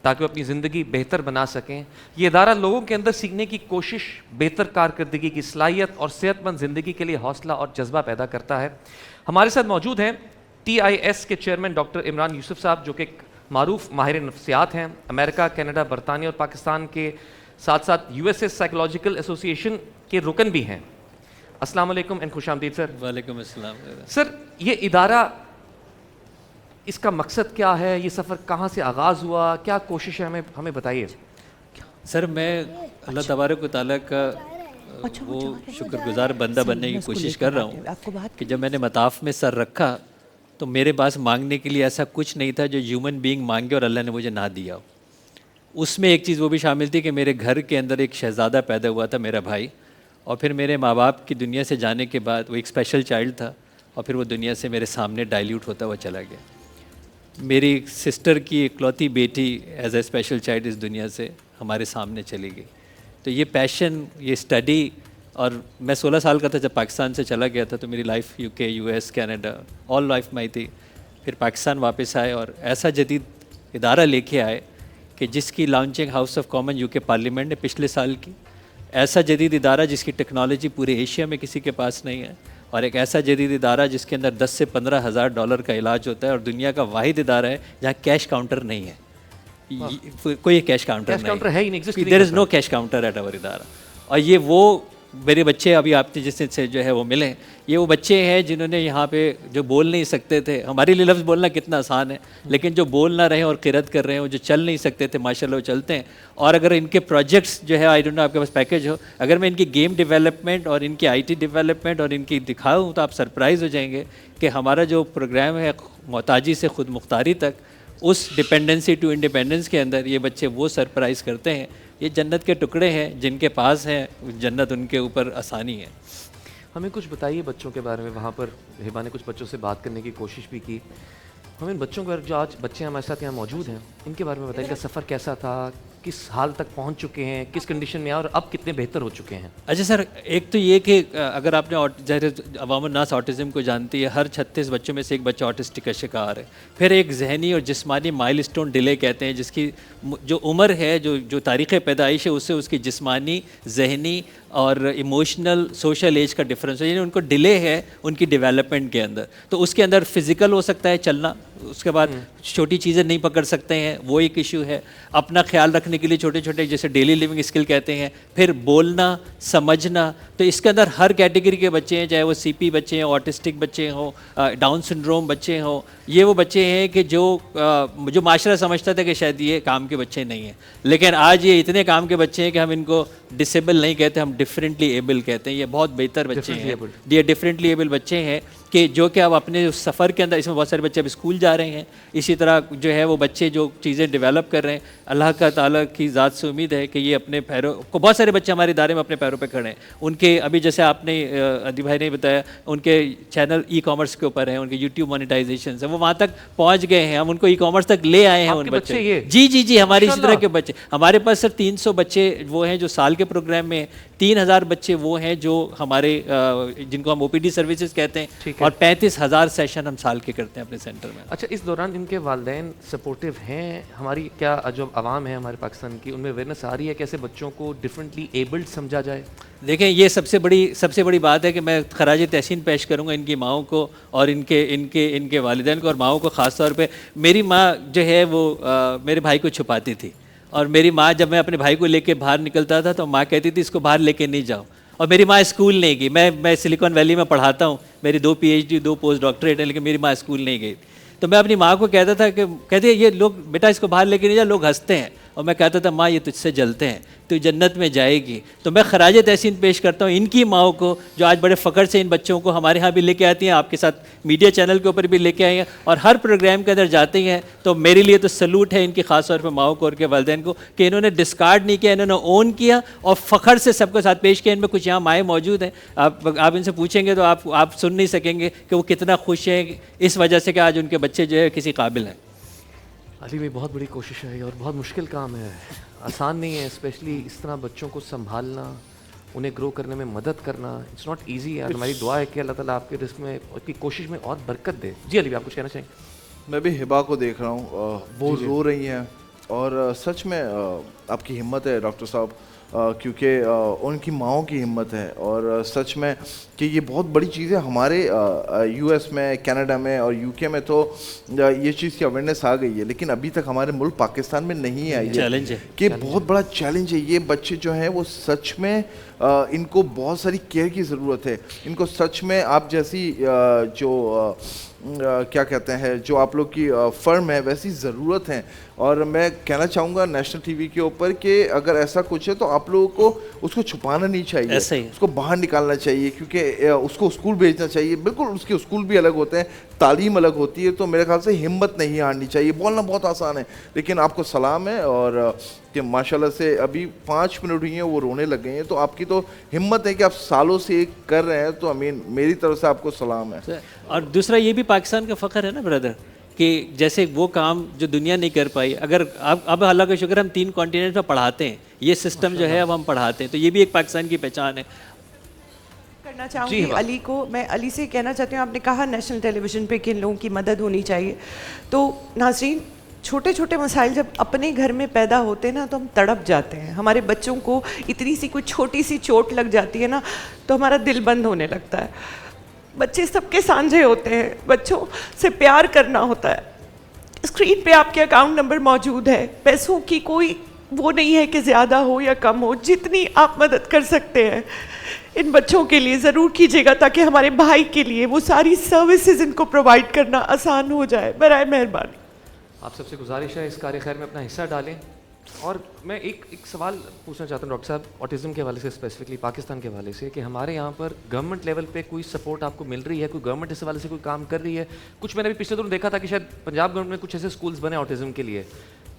ताकि वो अपनी ज़िंदगी बेहतर बना सकें। ये इदारा लोगों के अंदर सीखने की कोशिश, बेहतर कारकर्दगी की सलाहियत और सेहतमंद ज़िंदगी के लिए हौसला और जज्बा पैदा करता है। हमारे साथ मौजूद हैं TIS के चेयरमैन डॉक्टर इमरान यूसुफ साहब, जो कि एक मारूफ माहिर नफ्सियात हैं, अमेरिका, कनाडा, बरतानिया और पाकिस्तान के साथ साथ यूएसए साइकोलॉजिकल एसोसिएशन के रुकन भी हैं। अस्सलाम वालेकुम एंड खुशामदीद सर। वालेकुम अस्सलाम। सर, ये इदारा, इसका मकसद क्या है, ये सफ़र कहाँ से आगाज़ हुआ, क्या कोशिश है, हमें बताइए। सर, मैं अल्लाह तबारक व तआला का वो शुक्रगुजार बंदा बनने की कोशिश कर रहा हूँ कि जब मैंने मताफ़ में सर रखा तो मेरे पास मांगने के लिए ऐसा कुछ नहीं था जो ह्यूमन बीइंग मांगे और अल्लाह ने मुझे ना दिया हो। उसमें एक चीज़ वो भी शामिल थी कि मेरे घर के अंदर एक शहज़ादा पैदा हुआ था, मेरा भाई, और फिर मेरे माँ बाप की दुनिया से जाने के बाद वो एक स्पेशल चाइल्ड था और फिर वो दुनिया से मेरे सामने डाइल्यूट होता हुआ चला गया। मेरी सिस्टर की इकलौती बेटी एज ए स्पेशल चाइल्ड इस दुनिया से हमारे सामने चली गई। तो ये पैशन, ये स्टडी, और मैं 16 साल का था जब पाकिस्तान से चला गया था, तो मेरी life UK, US, Canada, all life में थी। फिर पाकिस्तान वापस आए और ऐसा जदीद इदारा लेके आए कि जिसकी launching house of common UK parliament ने पिछले साल की। ऐसा जदीद इदारा जिसकी टेक्नोलॉजी पूरे एशिया में किसी के पास नहीं है, और एक ऐसा जदीद इदारा जिसके अंदर 10 से 15 हज़ार डॉलर का इलाज होता है, और दुनिया का वाहिद इदारा है जहाँ कैश काउंटर नहीं है। कोई कैश काउंटर है ही नहीं, there is no cash counter at our इदारा। और ये वो मेरे बच्चे अभी आपने जिससे जो है वो मिले, ये वो बच्चे हैं जिन्होंने यहाँ पे जो बोल नहीं सकते थे, हमारे लिए लफ्ज़ बोलना कितना आसान है, लेकिन जो बोल ना रहे और किरत कर रहे हैं, वो जो चल नहीं सकते थे, माशाल्लाह वो चलते हैं। और अगर इनके प्रोजेक्ट्स जो है, आई डोंट नो आपके पास पैकेज हो, अगर मैं इनकी गेम डेवलपमेंट और इनकी IT डेवलपमेंट और इनकी दिखाऊँ तो आप सरप्राइज़ हो जाएंगे कि हमारा जो प्रोग्राम है मोहताजी से खुद मुख्तारी तक, उस डिपेंडेंसी टू इंडिपेंडेंस के अंदर ये बच्चे वो सरप्राइज़ करते हैं। ये जन्नत के टुकड़े हैं, जिनके पास हैं जन्नत उनके ऊपर आसानी है। हमें कुछ बताइए बच्चों के बारे में। वहाँ पर हिबा ने कुछ बच्चों से बात करने की कोशिश भी की। हमें इन बच्चों को, जो आज बच्चे हमारे साथ यहाँ मौजूद हैं, इनके बारे में बताइए। इनका सफ़र कैसा था, किस हाल तक पहुँच चुके हैं, किस कंडीशन में और अब कितने बेहतर हो चुके हैं। अच्छा सर, एक तो ये कि अगर आपने अवामुन नास ऑटिज़म को जानती है, हर 36 बच्चों में से एक बच्चा ऑटिस्टिक का शिकार है। फिर एक जहनी और जिस्मानी माइलस्टोन डिले कहते हैं, जिसकी जो उम्र है, जो तारीख़ पैदाइश है, उससे उसकी जिस्मानी, जहनी और इमोशनल सोशल एज का डिफरेंस है, यानी उनको डिले है उनकी डेवलपमेंट के अंदर। तो उसके अंदर फिज़िकल हो सकता है चलना, उसके बाद छोटी चीज़ें नहीं पकड़ सकते हैं, वो एक इशू है। अपना ख्याल रखने के लिए छोटे छोटे जैसे डेली लिविंग स्किल कहते हैं, फिर बोलना, समझना। तो इसके अंदर हर कैटेगरी के बच्चे हैं, चाहे वो CP बच्चे हैं, ऑटिस्टिक बच्चे हों, डाउन सिंड्रोम बच्चे हों। ये वो बच्चे हैं कि जो माशरा समझता था कि शायद ये काम के बच्चे नहीं हैं, लेकिन आज ये इतने काम के बच्चे हैं कि हम इनको डिसेबल नहीं कहते, हम डिफरेंटली एबल कहते हैं। ये बहुत बेहतर बच्चे हैं, ये डिफरेंटली एबल बच्चे हैं कि जो कि अब अपने सफ़र के अंदर, इसमें बहुत सारे बच्चे अब स्कूल जा रहे हैं, इसी तरह जो है वो बच्चे जो चीज़ें डेवलप कर रहे हैं, अल्लाह का ताला की ज़ात से उम्मीद है कि ये अपने पैरों को, बहुत सारे बच्चे हमारे इदारे में अपने पैरों पे खड़े हैं। उनके अभी जैसे आपने अदी भाई ने बताया, उनके चैनल ई-कॉमर्स के ऊपर हैं, उनके यूट्यूब मोनेटाइजेशन है, वो वहाँ तक पहुँच गए हैं, हम उनको ई-कॉमर्स तक ले आए हैं उन बच्चे। जी, हमारे इसी तरह के बच्चे, हमारे पास सर 300 बच्चे वो हैं जो साल के प्रोग्राम में, 3000 बच्चे वो हैं जो हमारे जिनको हम OPD सर्विसेज कहते हैं, और 35,000 सेशन हम साल के करते हैं अपने सेंटर में। अच्छा, इस दौरान इनके वालिदैन सपोर्टिव हैं? हमारी क्या जो आवाम है हमारे पाकिस्तान की, उनमें अवेयरनेस आ रही है कैसे बच्चों को डिफरेंटली एबल्ड समझा जाए? देखें, ये सबसे बड़ी बात है कि मैं खराज तहसीन पेश करूँगा इनकी माओं को और इनके वालिदैन को, और माओं को ख़ास तौर पे। मेरी माँ जो है वो मेरे भाई को छुपाती थी, और मेरी माँ, जब मैं अपने भाई को लेके बाहर निकलता था तो माँ कहती थी इसको बाहर लेके नहीं जाओ। और मेरी माँ स्कूल नहीं गई। मैं सिलिकॉन वैली में पढ़ाता हूँ, मेरी 2 PhD 2 पोस्ट डॉक्टरेट है, लेकिन मेरी माँ स्कूल नहीं गई। तो मैं अपनी माँ को कहता था कि कहते ये लोग, बेटा इसको बाहर लेके नहीं जा, लोग हंसते हैं। और मैं कहता था माँ ये तुझसे जलते हैं, तो जन्नत में जाएगी। तो मैं खराज तहसीन पेश करता हूँ इनकी माओं को, जो आज बड़े फ़ख्र से इन बच्चों को हमारे यहाँ भी लेके आती हैं, आपके साथ मीडिया चैनल के ऊपर भी लेके आई हैं, और हर प्रोग्राम के अंदर जाती हैं। तो मेरे लिए तो सलूट है इनकी ख़ास तौर पर माओं को और के वालिदैन को कि इन्होंने डिस्कार्ड नहीं किया, इन्होंने ओन किया और फ़ख्र से सबके साथ पेश किया। इनमें कुछ यहाँ माएँ मौजूद हैं, आप इनसे पूछेंगे तो आप सुन नहीं सकेंगे कि वो कितना खुश हैं इस वजह से कि आज उनके बच्चे जो है किसी काबिल हैं। अली भाई, बहुत बड़ी कोशिश है और बहुत मुश्किल काम है, आसान नहीं है, स्पेशली इस तरह बच्चों को संभालना, उन्हें ग्रो करने में मदद करना। इट्स नॉट ईजी यार। हमारी दुआ है कि अल्लाह ताला आपके रिस्क में, आपकी कोशिश में और बरकत दे। जी अली, आप कुछ कहना चाहेंगे? मैं भी हिबा को देख रहा हूँ, वो रो रही हैं, और सच में आपकी हिम्मत है डॉक्टर साहब। क्योंकि उनकी माँओं की हिम्मत है और सच में कि ये बहुत बड़ी चीज़ है। हमारे यूएस में, कनाडा में और यूके में तो ये चीज़ की अवेयरनेस आ गई है, लेकिन अभी तक हमारे मुल्क पाकिस्तान में नहीं आई है। चैलेंज है कि बहुत बड़ा चैलेंज है। ये बच्चे जो हैं वो सच में इनको बहुत सारी केयर की ज़रूरत है। इनको सच में आप जैसी क्या कहते हैं, जो आप लोग की फर्म है वैसी ज़रूरत है। और मैं कहना चाहूँगा नेशनल टीवी के ऊपर कि अगर ऐसा कुछ है तो आप लोगों को उसको छुपाना नहीं चाहिए, ऐसा ही उसको बाहर निकालना चाहिए, क्योंकि उसको स्कूल भेजना चाहिए। बिल्कुल उसके स्कूल भी अलग होते हैं, तालीम अलग होती है, तो मेरे ख्याल से हिम्मत नहीं हारनी चाहिए। बोलना बहुत आसान है, लेकिन आपको सलाम है और कि माशाल्लाह से अभी 5 मिनट हुई हैं वो रोने लग गए हैं, तो आपकी तो हिम्मत है कि आप सालों से एक कर रहे हैं, तो मेरी तरफ से आपको सलाम है। और दूसरा ये भी पाकिस्तान का फ़ख्र है ना ब्रदर, कि जैसे वो काम जो दुनिया नहीं कर पाई, अगर अब अल्लाह का शुक्र हम 3 कॉन्टिनेंट में पढ़ाते हैं, ये सिस्टम जो है अब हम पढ़ाते हैं, तो ये भी एक पाकिस्तान की पहचान है। करना चाहूँगी अली को, मैं अली से कहना चाहती हूँ, आपने कहा नेशनल टेलीविज़न पे कि इन लोगों की मदद होनी चाहिए, तो नाज़रीन छोटे छोटे मसाइल जब अपने घर में पैदा होते हैं ना तो हम तड़प जाते हैं। हमारे बच्चों को इतनी सी कोई छोटी सी चोट लग जाती है ना तो हमारा दिल बंद होने लगता है। बच्चे सबके सांझे होते हैं, बच्चों से प्यार करना होता है। स्क्रीन पे आपके अकाउंट नंबर मौजूद है, पैसों की कोई वो नहीं है कि ज़्यादा हो या कम हो, जितनी आप मदद कर सकते हैं इन बच्चों के लिए ज़रूर कीजिएगा, ताकि हमारे भाई के लिए वो सारी सर्विसेज इनको प्रोवाइड करना आसान हो जाए। बराए मेहरबानी आप सबसे गुजारिश है इस कार्य खैर में अपना हिस्सा डालें। और मैं एक सवाल पूछना चाहता हूँ डॉक्टर साहब, ऑटिज़म के हवाले से, स्पेसिफिकली पाकिस्तान के हवाले से, कि हमारे यहाँ पर गवर्नमेंट लेवल पे कोई सपोर्ट आपको मिल रही है? कोई गवर्नमेंट इस हवाले से कोई काम कर रही है? कुछ मैंने अभी पिछले दिनों देखा था कि शायद पंजाब गवर्नमेंट में कुछ ऐसे स्कूल्स बने ऑटिज़म के लिए।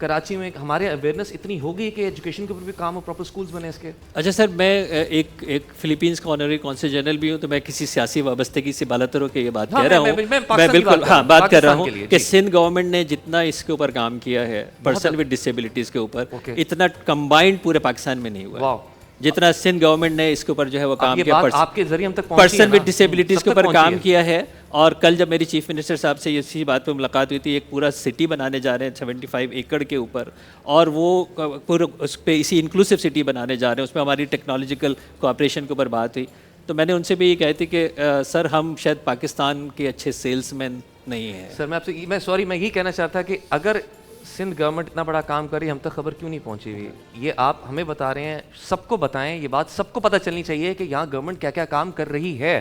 कराची में हमारे अवेयरनेस इतनी हो गई कि एजुकेशन के ऊपर भी काम हो, प्रॉपर स्कूल्स बने इसके। अच्छा सर, मैं एक फिलीपींस का ऑनररी कौंसल जनरल भी हूँ, तो मैं किसी सियासी वाबस्तगी से बालातर होकर ये बात कह रहा हूँ। मैं बिल्कुल बात कर रहा हूँ कि सिंध गवर्नमेंट ने जितना इसके ऊपर काम किया है पर्सन विद डिसेबिलिटीज़ के ऊपर, इतना कंबाइंड पूरे पाकिस्तान में नहीं हुआ जितना सिंध गवर्नमेंट ने इसके ऊपर जो है वो काम किया। आपके जरिए हम तक पर्सन विद डिसेबिलिटीज़ के ऊपर काम किया है। और कल जब मेरी चीफ मिनिस्टर साहब से इसी बात पे मुलाकात हुई थी, एक पूरा सिटी बनाने जा रहे हैं 75 एकड़ के ऊपर, और वो पूरा उस पर इसी इंक्लूसिव सिटी बनाने जा रहे हैं, उसमें हमारी टेक्नोलॉजिकल कोऑपरेशन के ऊपर बात हुई। तो मैंने उनसे भी ये कही थी कि सर हम शायद पाकिस्तान के अच्छे सेल्समैन नहीं हैं। सर मैं आपसे मैं यही कहना चाहता कि अगर सिंध गवर्नमेंट इतना बड़ा काम कर रही है, हम तक खबर क्यों नहीं पहुंची हुई? ये आप हमें बता रहे हैं, सबको बताएं, ये बात सबको पता चलनी चाहिए कि यहाँ गवर्नमेंट क्या क्या काम कर रही है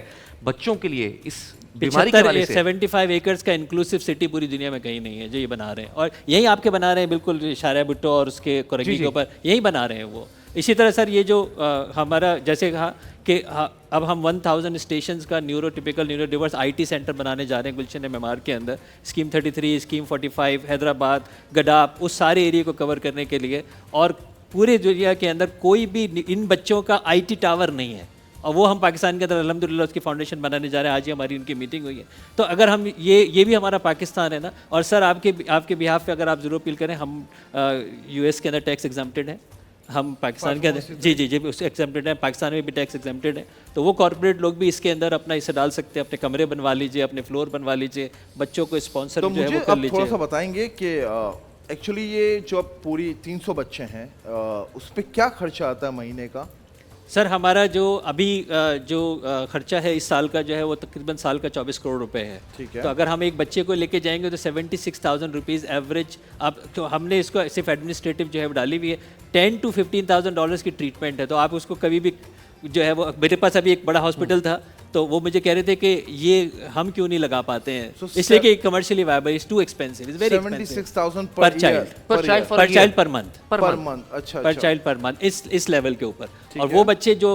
बच्चों के लिए। इस 75 एकर्स का इंक्लूसिव सिटी पूरी दुनिया में कहीं नहीं है जो ये बना रहे हैं, और यही आपके बना रहे हैं बिल्कुल शारा भुट्टो और उसके कोरगी के ऊपर यही बना रहे हैं वो। इसी तरह सर ये जो हमारा जैसे कहा कि अब हम 1000 स्टेशंस का न्यूरोटिपिकल न्यूरोडिवर्स आईटी सेंटर बनाने जा रहे हैं गुलशन मेमार के अंदर, स्कीम 33, स्कीम 45, हैदराबाद, गडाप, उस सारे एरिया को कवर करने के लिए। और पूरे दुनिया के अंदर कोई भी इन बच्चों का आईटी टावर नहीं है, और वो हम पाकिस्तान के अंदर अल्हम्दुलिल्लाह उसकी फाउंडेशन बनाने जा रहे हैं। आज ही हमारी उनकी मीटिंग हुई है। तो अगर हम ये भी हमारा पाकिस्तान है ना। और सर आपके बिहाफ पे अगर आप ज़रूर अपील करें, हम यूएस के अंदर टैक्स एग्जम्प्टेड हैं, हम पाकिस्तान के अंदर जी उस एग्जम्प्टेड है, पाकिस्तान में भी टैक्स एग्जम्प्टेड है। तो वो कॉर्पोरेट लोग भी इसके अंदर अपना हिस्सा डाल सकते हैं, अपने कमरे बनवा लीजिए, अपने फ्लोर बनवा लीजिए, बच्चों को स्पॉन्सर तो जो है वो कर लीजिए। थोड़ा सा बताएंगे कि एक्चुअली ये जो पूरी 300 बच्चे हैं उस पर क्या खर्चा आता है महीने का? सर हमारा जो अभी जो खर्चा है इस साल का जो है वो तकरीबन साल का 24 करोड़ रुपए है। ठीक है। तो अगर हम एक बच्चे को लेके जाएंगे तो 76,000 रुपीज़ एवरेज। अब तो हमने इसको सिर्फ एडमिनिस्ट्रेटिव जो है डाली हुई है। 10 to 15,000 डॉलर्स की ट्रीटमेंट है। तो आप उसको कभी भी जो है वो, मेरे पास अभी एक बड़ा हॉस्पिटल था तो वो मुझे कह रहे थे कि ये हम क्यों नहीं लगा पाते हैं, इसलिए कि commercially viable, is too expensive, is very expensive 76,000 पर चाइल्ड पर मंथ अच्छा पर चाइल्ड पर मंथ इस लेवल के ऊपर। और वो बच्चे जो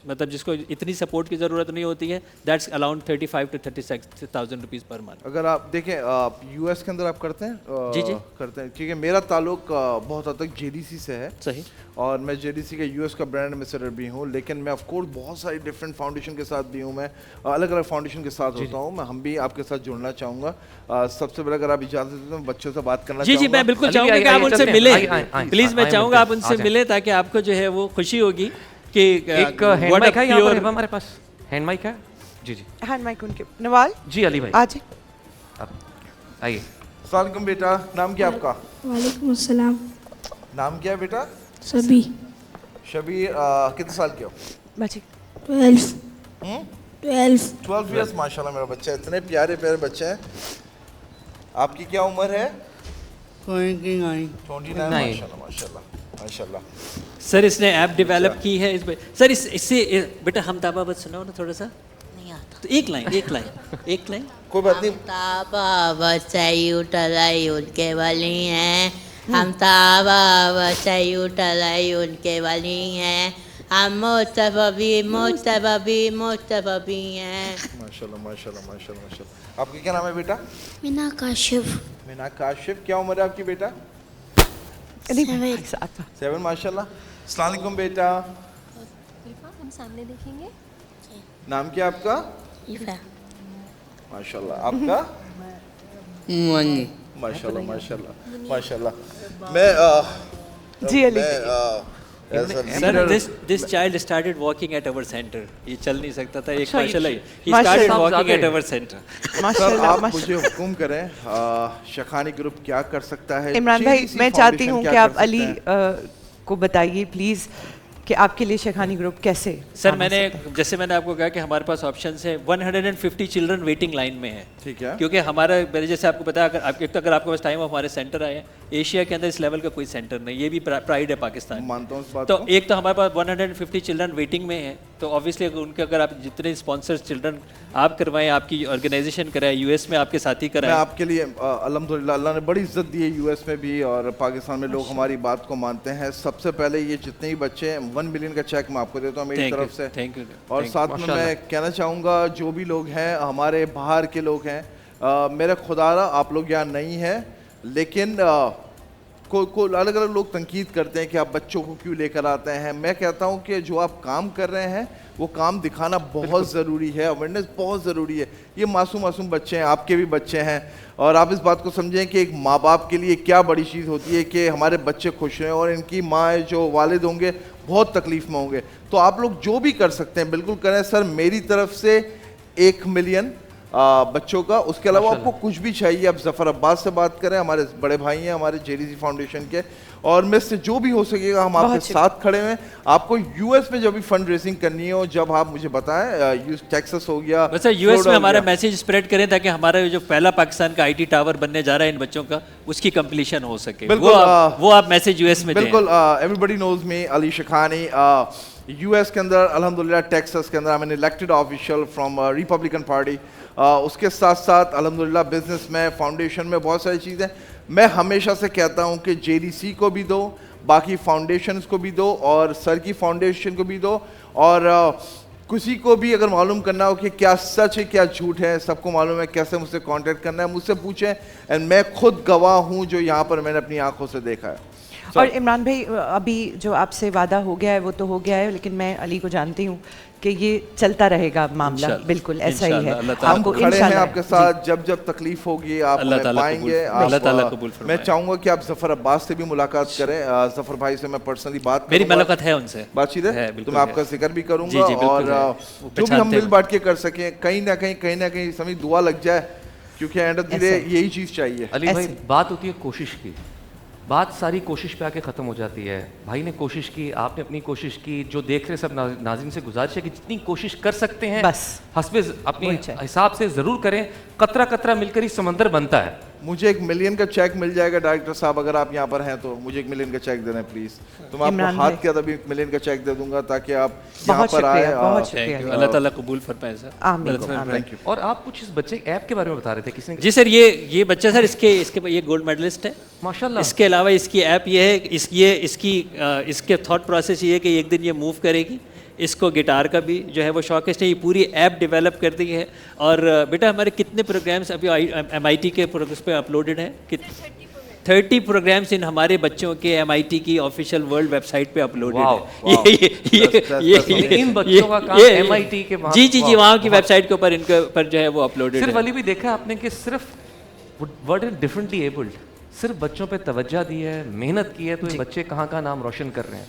मतलब जिसको इतनी सपोर्ट की ज़रूरत नहीं होती है, that's around 35 to 36,000 rupees per month. अगर आप देखें आप यूएस के अंदर आप करते हैं? जी करते हैं, क्योंकि मेरा ताल्लुक बहुत हद तक जेडीसी से है। सही। और मैं जेडीसी के यूएस का ब्रांड एम्बेसडर भी हूँ, लेकिन मैं ऑफ कोर्स बहुत सारी डिफरेंट फाउंडेशन के साथ भी हूँ, मैं अलग अलग फाउंडेशन के साथ होता हूँ। मैं हम भी आपके साथ जुड़ना चाहूँगा। सबसे पहले अगर आप इजाज़त दें तो बच्चों से बात करना जी मैं बिल्कुल चाहूँगा कि आप उनसे मिलें, प्लीज़ मैं चाहूँगा आप उनसे मिलें ताकि आपको जो है वो खुशी होगी कि एक हैंड माइक है यहाँ पर हमारे पास, हैंड माइक है जी हैंड माइक उनके। नवाल जी, अली भाई आज आइए। अस्सलाम वालेकुम बेटा, नाम क्या आपका? वालेकुम अस्सलाम। नाम क्या है बेटा? सभी शबीर कितने साल के हो? बच्चे 12 12 इयर्स। माशाल्लाह मेरा बच्चा, इतने प्यारे प्यारे बच्चे हैं। आपकी क्या उम्र है? 29 29। माशाल्लाह माशाल्लाह माशाल्लाह। सर इसने ऐप डेवलप की है सर इससे बेटा हम ताबा बस सुनाओ ना थोड़ा सा। नहीं आता। तो एक लाइन कोई बात नहीं। उनके वाली हैं, हम ताबा बचाई उठलाई उनके वाली हैं, हम मोस्तफी हैं। माशाल्लाह माशाल्लाह माशाल्लाह माशाल्लाह। आपका क्या नाम है बेटा? मीना काशिफ मीना काशिफ। क्या उम्र है आपकी बेटा? 7। माशाल्लाह। अस्सलाम वालेकुम बेटा। हम सामने देखेंगे। नाम क्या आपका? माशाल्लाह। आपका? माशाल्लाह माशाल्लाह माशाल्लाह। मैं जी Ali. Sir this child started walking at our centre. ये चल नहीं सकता था, एक माशाल्लाह ही माशाल्लाह। Started walking at our centre. Sir आप मुझे हुक्म करें, शखानी ग्रुप क्या कर सकता है? इमरान भाई JDC मैं चाहती फाउंडेशन हूँ क्या कि कर आप सकता अली है? को बताइए प्लीज़ कि आपके लिए शेखानी ग्रुप कैसे सर काम आ मैंने सकता है? जैसे मैंने आपको कहा कि हमारे पास ऑप्शन है। 150 चिल्ड्रन वेटिंग लाइन में है। ठीक है। क्योंकि हमारा मेरे जैसे आपको पता है अगर आपके पास टाइम हमारे सेंटर आए हैं, एशिया के अंदर इस लेवल का कोई सेंटर नहीं, ये भी प्राइड है पाकिस्तान। मानता हूँ इस बात तो को। एक तो हमारे पास 150 चिल्ड्रन वेटिंग में है, तो ऑब्वियसली अगर आप जितने स्पॉन्सर्स चिल्ड्रन आप करवाएं, आपकी ऑर्गेनाइजेशन कराए, यूएस में आपके साथी मैं कराएं। आपके लिए अल्हम्दुलिल्लाह अल्लाह ने बड़ी इज्जत दी है यूएस में भी और पाकिस्तान में लोग हमारी बात को मानते हैं। सबसे पहले ये जितने भी बच्चे हैं 1 मिलियन का चेक मैं आपको देता हूँ मेरी तरफ से। Thank you. और साथ में मैं कहना चाहूँगा जो भी लोग हैं हमारे बाहर के लोग हैं, मेरा खुदारा आप लोग यहाँ नहीं हैं, लेकिन को अलग अलग लोग तनकीद करते हैं कि आप बच्चों को क्यों लेकर आते हैं। मैं कहता हूँ कि जो आप काम कर रहे हैं वो काम दिखाना बहुत ज़रूरी है, अवेयरनेस बहुत ज़रूरी है। ये मासूम बच्चे हैं, आपके भी बच्चे हैं, और आप इस बात को समझें कि एक माँ बाप के लिए क्या बड़ी चीज़ होती है कि हमारे बच्चे खुश रहें, और इनकी माँ जो वालिद होंगे बहुत तकलीफ़ में होंगे। तो आप लोग जो भी कर सकते हैं बिल्कुल करें। सर मेरी तरफ से 1 मिलियन बच्चों का, उसके अलावा आपको कुछ भी चाहिए आप ज़फ़र अब्बास से बात करें, हमारे बड़े भाई हैं हमारे JDC फाउंडेशन के, और मैं से जो भी हो सकेगा हम आपके साथ खड़े हैं। आपको यूएस में जब भी फंड रेजिंग करनी हो जब आप मुझे बताएं, टेक्सास हो गया, बस यूएस में हमारा मैसेज स्प्रेड करें ताकि हमारा जो पहला पाकिस्तान का IT टावर बनने जा रहा है इन बच्चों का, उसकी कंप्लीशन हो सके। वो आप मैसेज यूएस में दें। बिल्कुल। Everybody knows me Ali Shekhani. US के अंदर अल्हम्दुलिल्लाह टेक्सास के अंदर I am an elected official from Republican party. उसके साथ साथ अल्हम्दुलिल्लाह बिजनेस में, फाउंडेशन में बहुत सारी चीज़ें मैं हमेशा से कहता हूँ कि JDC को भी दो, बाकी फाउंडेशंस को भी दो, और सर की फाउंडेशन को भी दो, और किसी को भी अगर मालूम करना हो कि क्या सच है क्या झूठ है, सबको मालूम है कैसे मुझसे कांटेक्ट करना है, मुझसे पूछें। एंड मैं खुद गवाह हूँ जो यहाँ पर मैंने अपनी आंखों से देखा है। और इमरान भाई अभी जो आपसे वादा हो गया है वो तो हो गया है, लेकिन मैं अली को जानती हूँ कि ये चलता रहेगा मामला। बिल्कुल ऐसा ही है। हम खड़े हैं आपके साथ, जब जब तकलीफ होगी आप हमें पाएंगे। मैं चाहूँगा कि आप ज़फ़र अब्बास से भी मुलाकात करें। ज़फ़र भाई से मैं पर्सनली बात मेरी मुलाकात है उनसे, बातचीत है, तो मैं आपका जिक्र भी करूँगा, और जो भी हम मिल बांट के कर सकें, कहीं ना कहीं समझ दुआ लग जाए, क्योंकि एंड ऑफ द डे यही चीज़ चाहिए। अली भाई बात होती है कोशिश की, बात सारी कोशिश पे आके ख़त्म हो जाती है। भाई ने कोशिश की, आपने अपनी कोशिश की, जो देख रहे सब नाज़रीन से गुजारिश है कि जितनी कोशिश कर सकते हैं बस हस्बे अपने हिसाब से ज़रूर करें। कतरा कतरा मिलकर ही समंदर बनता है। मुझे 1 मिलियन का चेक मिल जाएगा डायरेक्टर साहब, अगर आप यहाँ पर हैं तो मुझे 1 मिलियन का चेक देना प्लीज़। तो मैं आपको हाथ के अभी 1 मिलियन का चेक दे दूंगा ताकि आप यहाँ पर आए। अल्लाह ताला कबूल फरमाए सर। Thank you. और आप कुछ इस बच्चे ऐप के बारे में बता रहे थे किसने? जी सर, ये बच्चा सर इसके ये गोल्ड मेडलिस्ट है माशाल्लाह। इसके अलावा इसकी ऐप ये है, इसके थॉट प्रोसेस ये है कि एक दिन ये मूव करेगी। इसको गिटार का भी जो है वो शौक है, इसने ये पूरी ऐप डेवलप कर दी है। और बेटा हमारे कितने प्रोग्राम्स अभी MIT के प्रोग्राम्स पे अपलोडेड हैं? 30 प्रोग्राम्स इन हमारे बच्चों के MIT की ऑफिशियल वर्ल्ड वेबसाइट पे अपलोडेड है। इन बच्चों का काम MIT के जी वहाँ की वेबसाइट के ऊपर इनके ऊपर जो है वो अपलोडेड है। सिर्फ अली भी देखा आपने कि सिर्फ वर्ड डिफरेंटली एबल्ड, सिर्फ बच्चों पे तवज्जो दी है, मेहनत की है, तो ये बच्चे कहाँ नाम रोशन कर रहे हैं।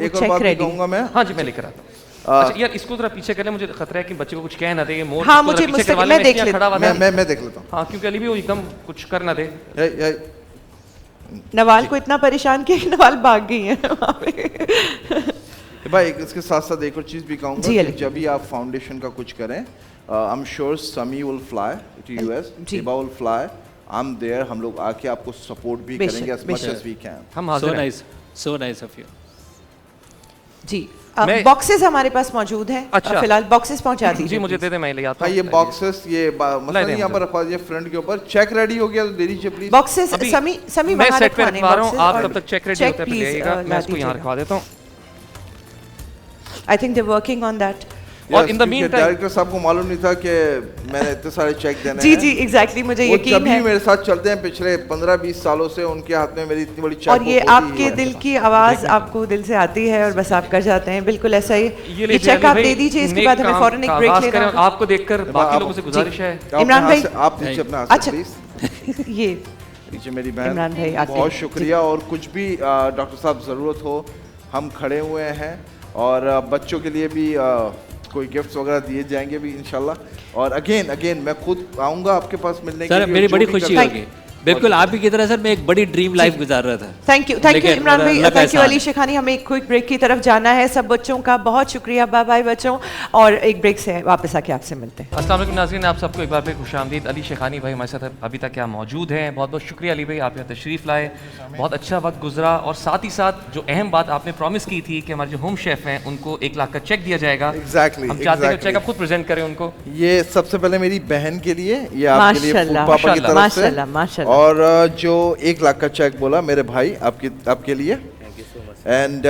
एक और बात कहूँगा मैं। हाँ जी मैं लेकर आता हूँ। अच्छा यार इसको जरा पीछे कर ले, मुझे खतरा है कि बच्चे को कुछ कह ना दे। मोर हाँ मुझे मैं देख लेता हूँ। मैं देख लेता हूँ। हाँ क्योंकि अली भी वो एकदम कुछ कर ना दे। नवाल को इतना परेशान किया कि नवाल भाग गई हैं वहाँ पे। भाई इसके साथ साथ एक और चीज़ भी कहूँगा जी, कि अली। जब भी आप फाउंडेशन का कुछ करें, I am sure Sami will fly to US, जी। Hiba will fly, I am there, हम लोग आके आपको सपोर्ट भी बेशक, करेंगे as much बेशक। as we can। हम सो हाजिर हैं। Nice, so nice of you. जी मैं- बॉक्सेस हमारे पास मौजूद हैं। अच्छा। फिलहाल बॉक्सेस पहुंचा दीजिए जी मुझे please। दे दे, मैं ले आता हाँ हूँ। ये बॉक्सेस ये मसला नहीं, नहीं यहाँ पर नहीं, रखवा दीजिए फ्रंट के ऊपर। चेक रेडी हो गया तो दे दीजिए प्लीज। बॉक्सेस अभी समी समी मैं वहाँ सेट पे रखवाने रखवा रहा हूँ, boxes आप और तब तक चेक रेडी होते हैं, please, मिलिएगा। मैं ला इसको यहाँ दीजिएगा। रखवा देता हूँ। I think they working on that. और in the meantime director साहब को मालूम नहीं था कि मैंने इतने सारे चेक देने जी हैं। जी एग्जैक्टली मुझे वो यकीन जब भी है। मेरे साथ चलते हैं पिछले 15-20 सालों से, उनके हाथ में मेरी इतनी बड़ी चेक और ये बुक होती आपके है। दिल की आवाज़ आपको दिल से आती है और बस आप कर जाते हैं, बिल्कुल ऐसा ही। ये ये लीजिए चेक अली आप भाई, दे दीजिए, इसके नेक बाद हमें काम फौरन एक का ब्रेक आगाज़ लेना करें। होगा। आपको देखकर बाकी लोगों से गुजारिश है। आप इमरान हाथ भाई। से- आप नीचे अपना हाथ अच्छा। से प्लीज। ये नीचे मेरी बहन, इमरान भाई आते बहुत हैं। शुक्रिया। और कुछ भी डॉक्टर साहब ज़रूरत हो, हम खड़े हुए हैं। और बच्चों के लिए भी कोई गिफ्ट्स वगैरह दिए जाएंगे भी इंशाल्लाह। और अगेन मैं खुद आऊँगा आपके पास मिलने के सर लिए। मेरी जो बड़ी भी खुशी करना- होगी, बिल्कुल आप ही की तरह सर मैं एक बड़ी ड्रीम लाइफ गुजार रहा था। थैंक यू लेकिन इमरान भाई, अल्लाह का थैंक यू एहसान अली है। शेखानी। हमें एक क्विक ब्रेक की तरफ जाना है। सब बच्चों का बहुत शुक्रिया, बाय बाय बच्चों, और एक ब्रेक से वापस आके आपसे मिलते हैं। अस्सलाम वालेकुम नाज़रीन, आप सबको एक बार फिर खुशामदीद। अली शेखानी भाई हमारे साथ अभी तक यहाँ मौजूद हैं। बहुत बहुत शुक्रिया अली भाई, आप यहाँ तशरीफ़ लाए, बहुत अच्छा वक्त गुजरा। और साथ ही साथ जो अहम बात आपने प्रॉमिस की थी कि हमारे जो होम शेफ़ हैं उनको 1 लाख का चेक दिया जाएगा। Exactly, हम चाहते हैं कि exactly। चेक आप खुद प्रेजेंट करें उनको। ये सबसे पहले मेरी बहन के लिए, ये आपके लिए फूड माशाल्लाह, पापा की तरफ से। माशाल्लाह, माशाल्लाह। और जो 1 लाख का चेक बोला मेरे भाई आपके लिए। एंड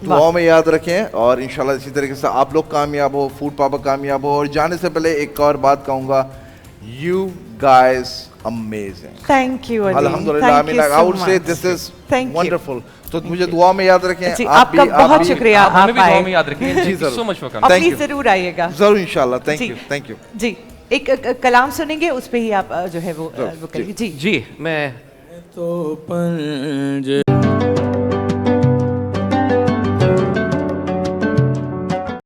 दुआओं में याद रखें और इंशाल्लाह इसी तरीके से आप लोग कामयाब हो, फूड पापा कामयाब हो। और जाने से पहले एक और बात कहूँगा, you guys amazing. Thank you Ali, अल्हम्दुलिल्लाह, I mean I would say this is Thank you. Wonderful. तो मुझे दुआ में याद रखें। जी, आप भी, आपका बहुत शुक्रिया, आप हमें भी आए। दुआ में याद रखें। जी Thank you जरूर। so much for coming। और Thank प्लीज you। जरूर आइएगा। जरूर इंशाल्लाह। थैंक जी। You, thank you. जी एक कलाम सुनेंगे, उस पे ही आप जो है वो करिए। जी जी मैं तो पंज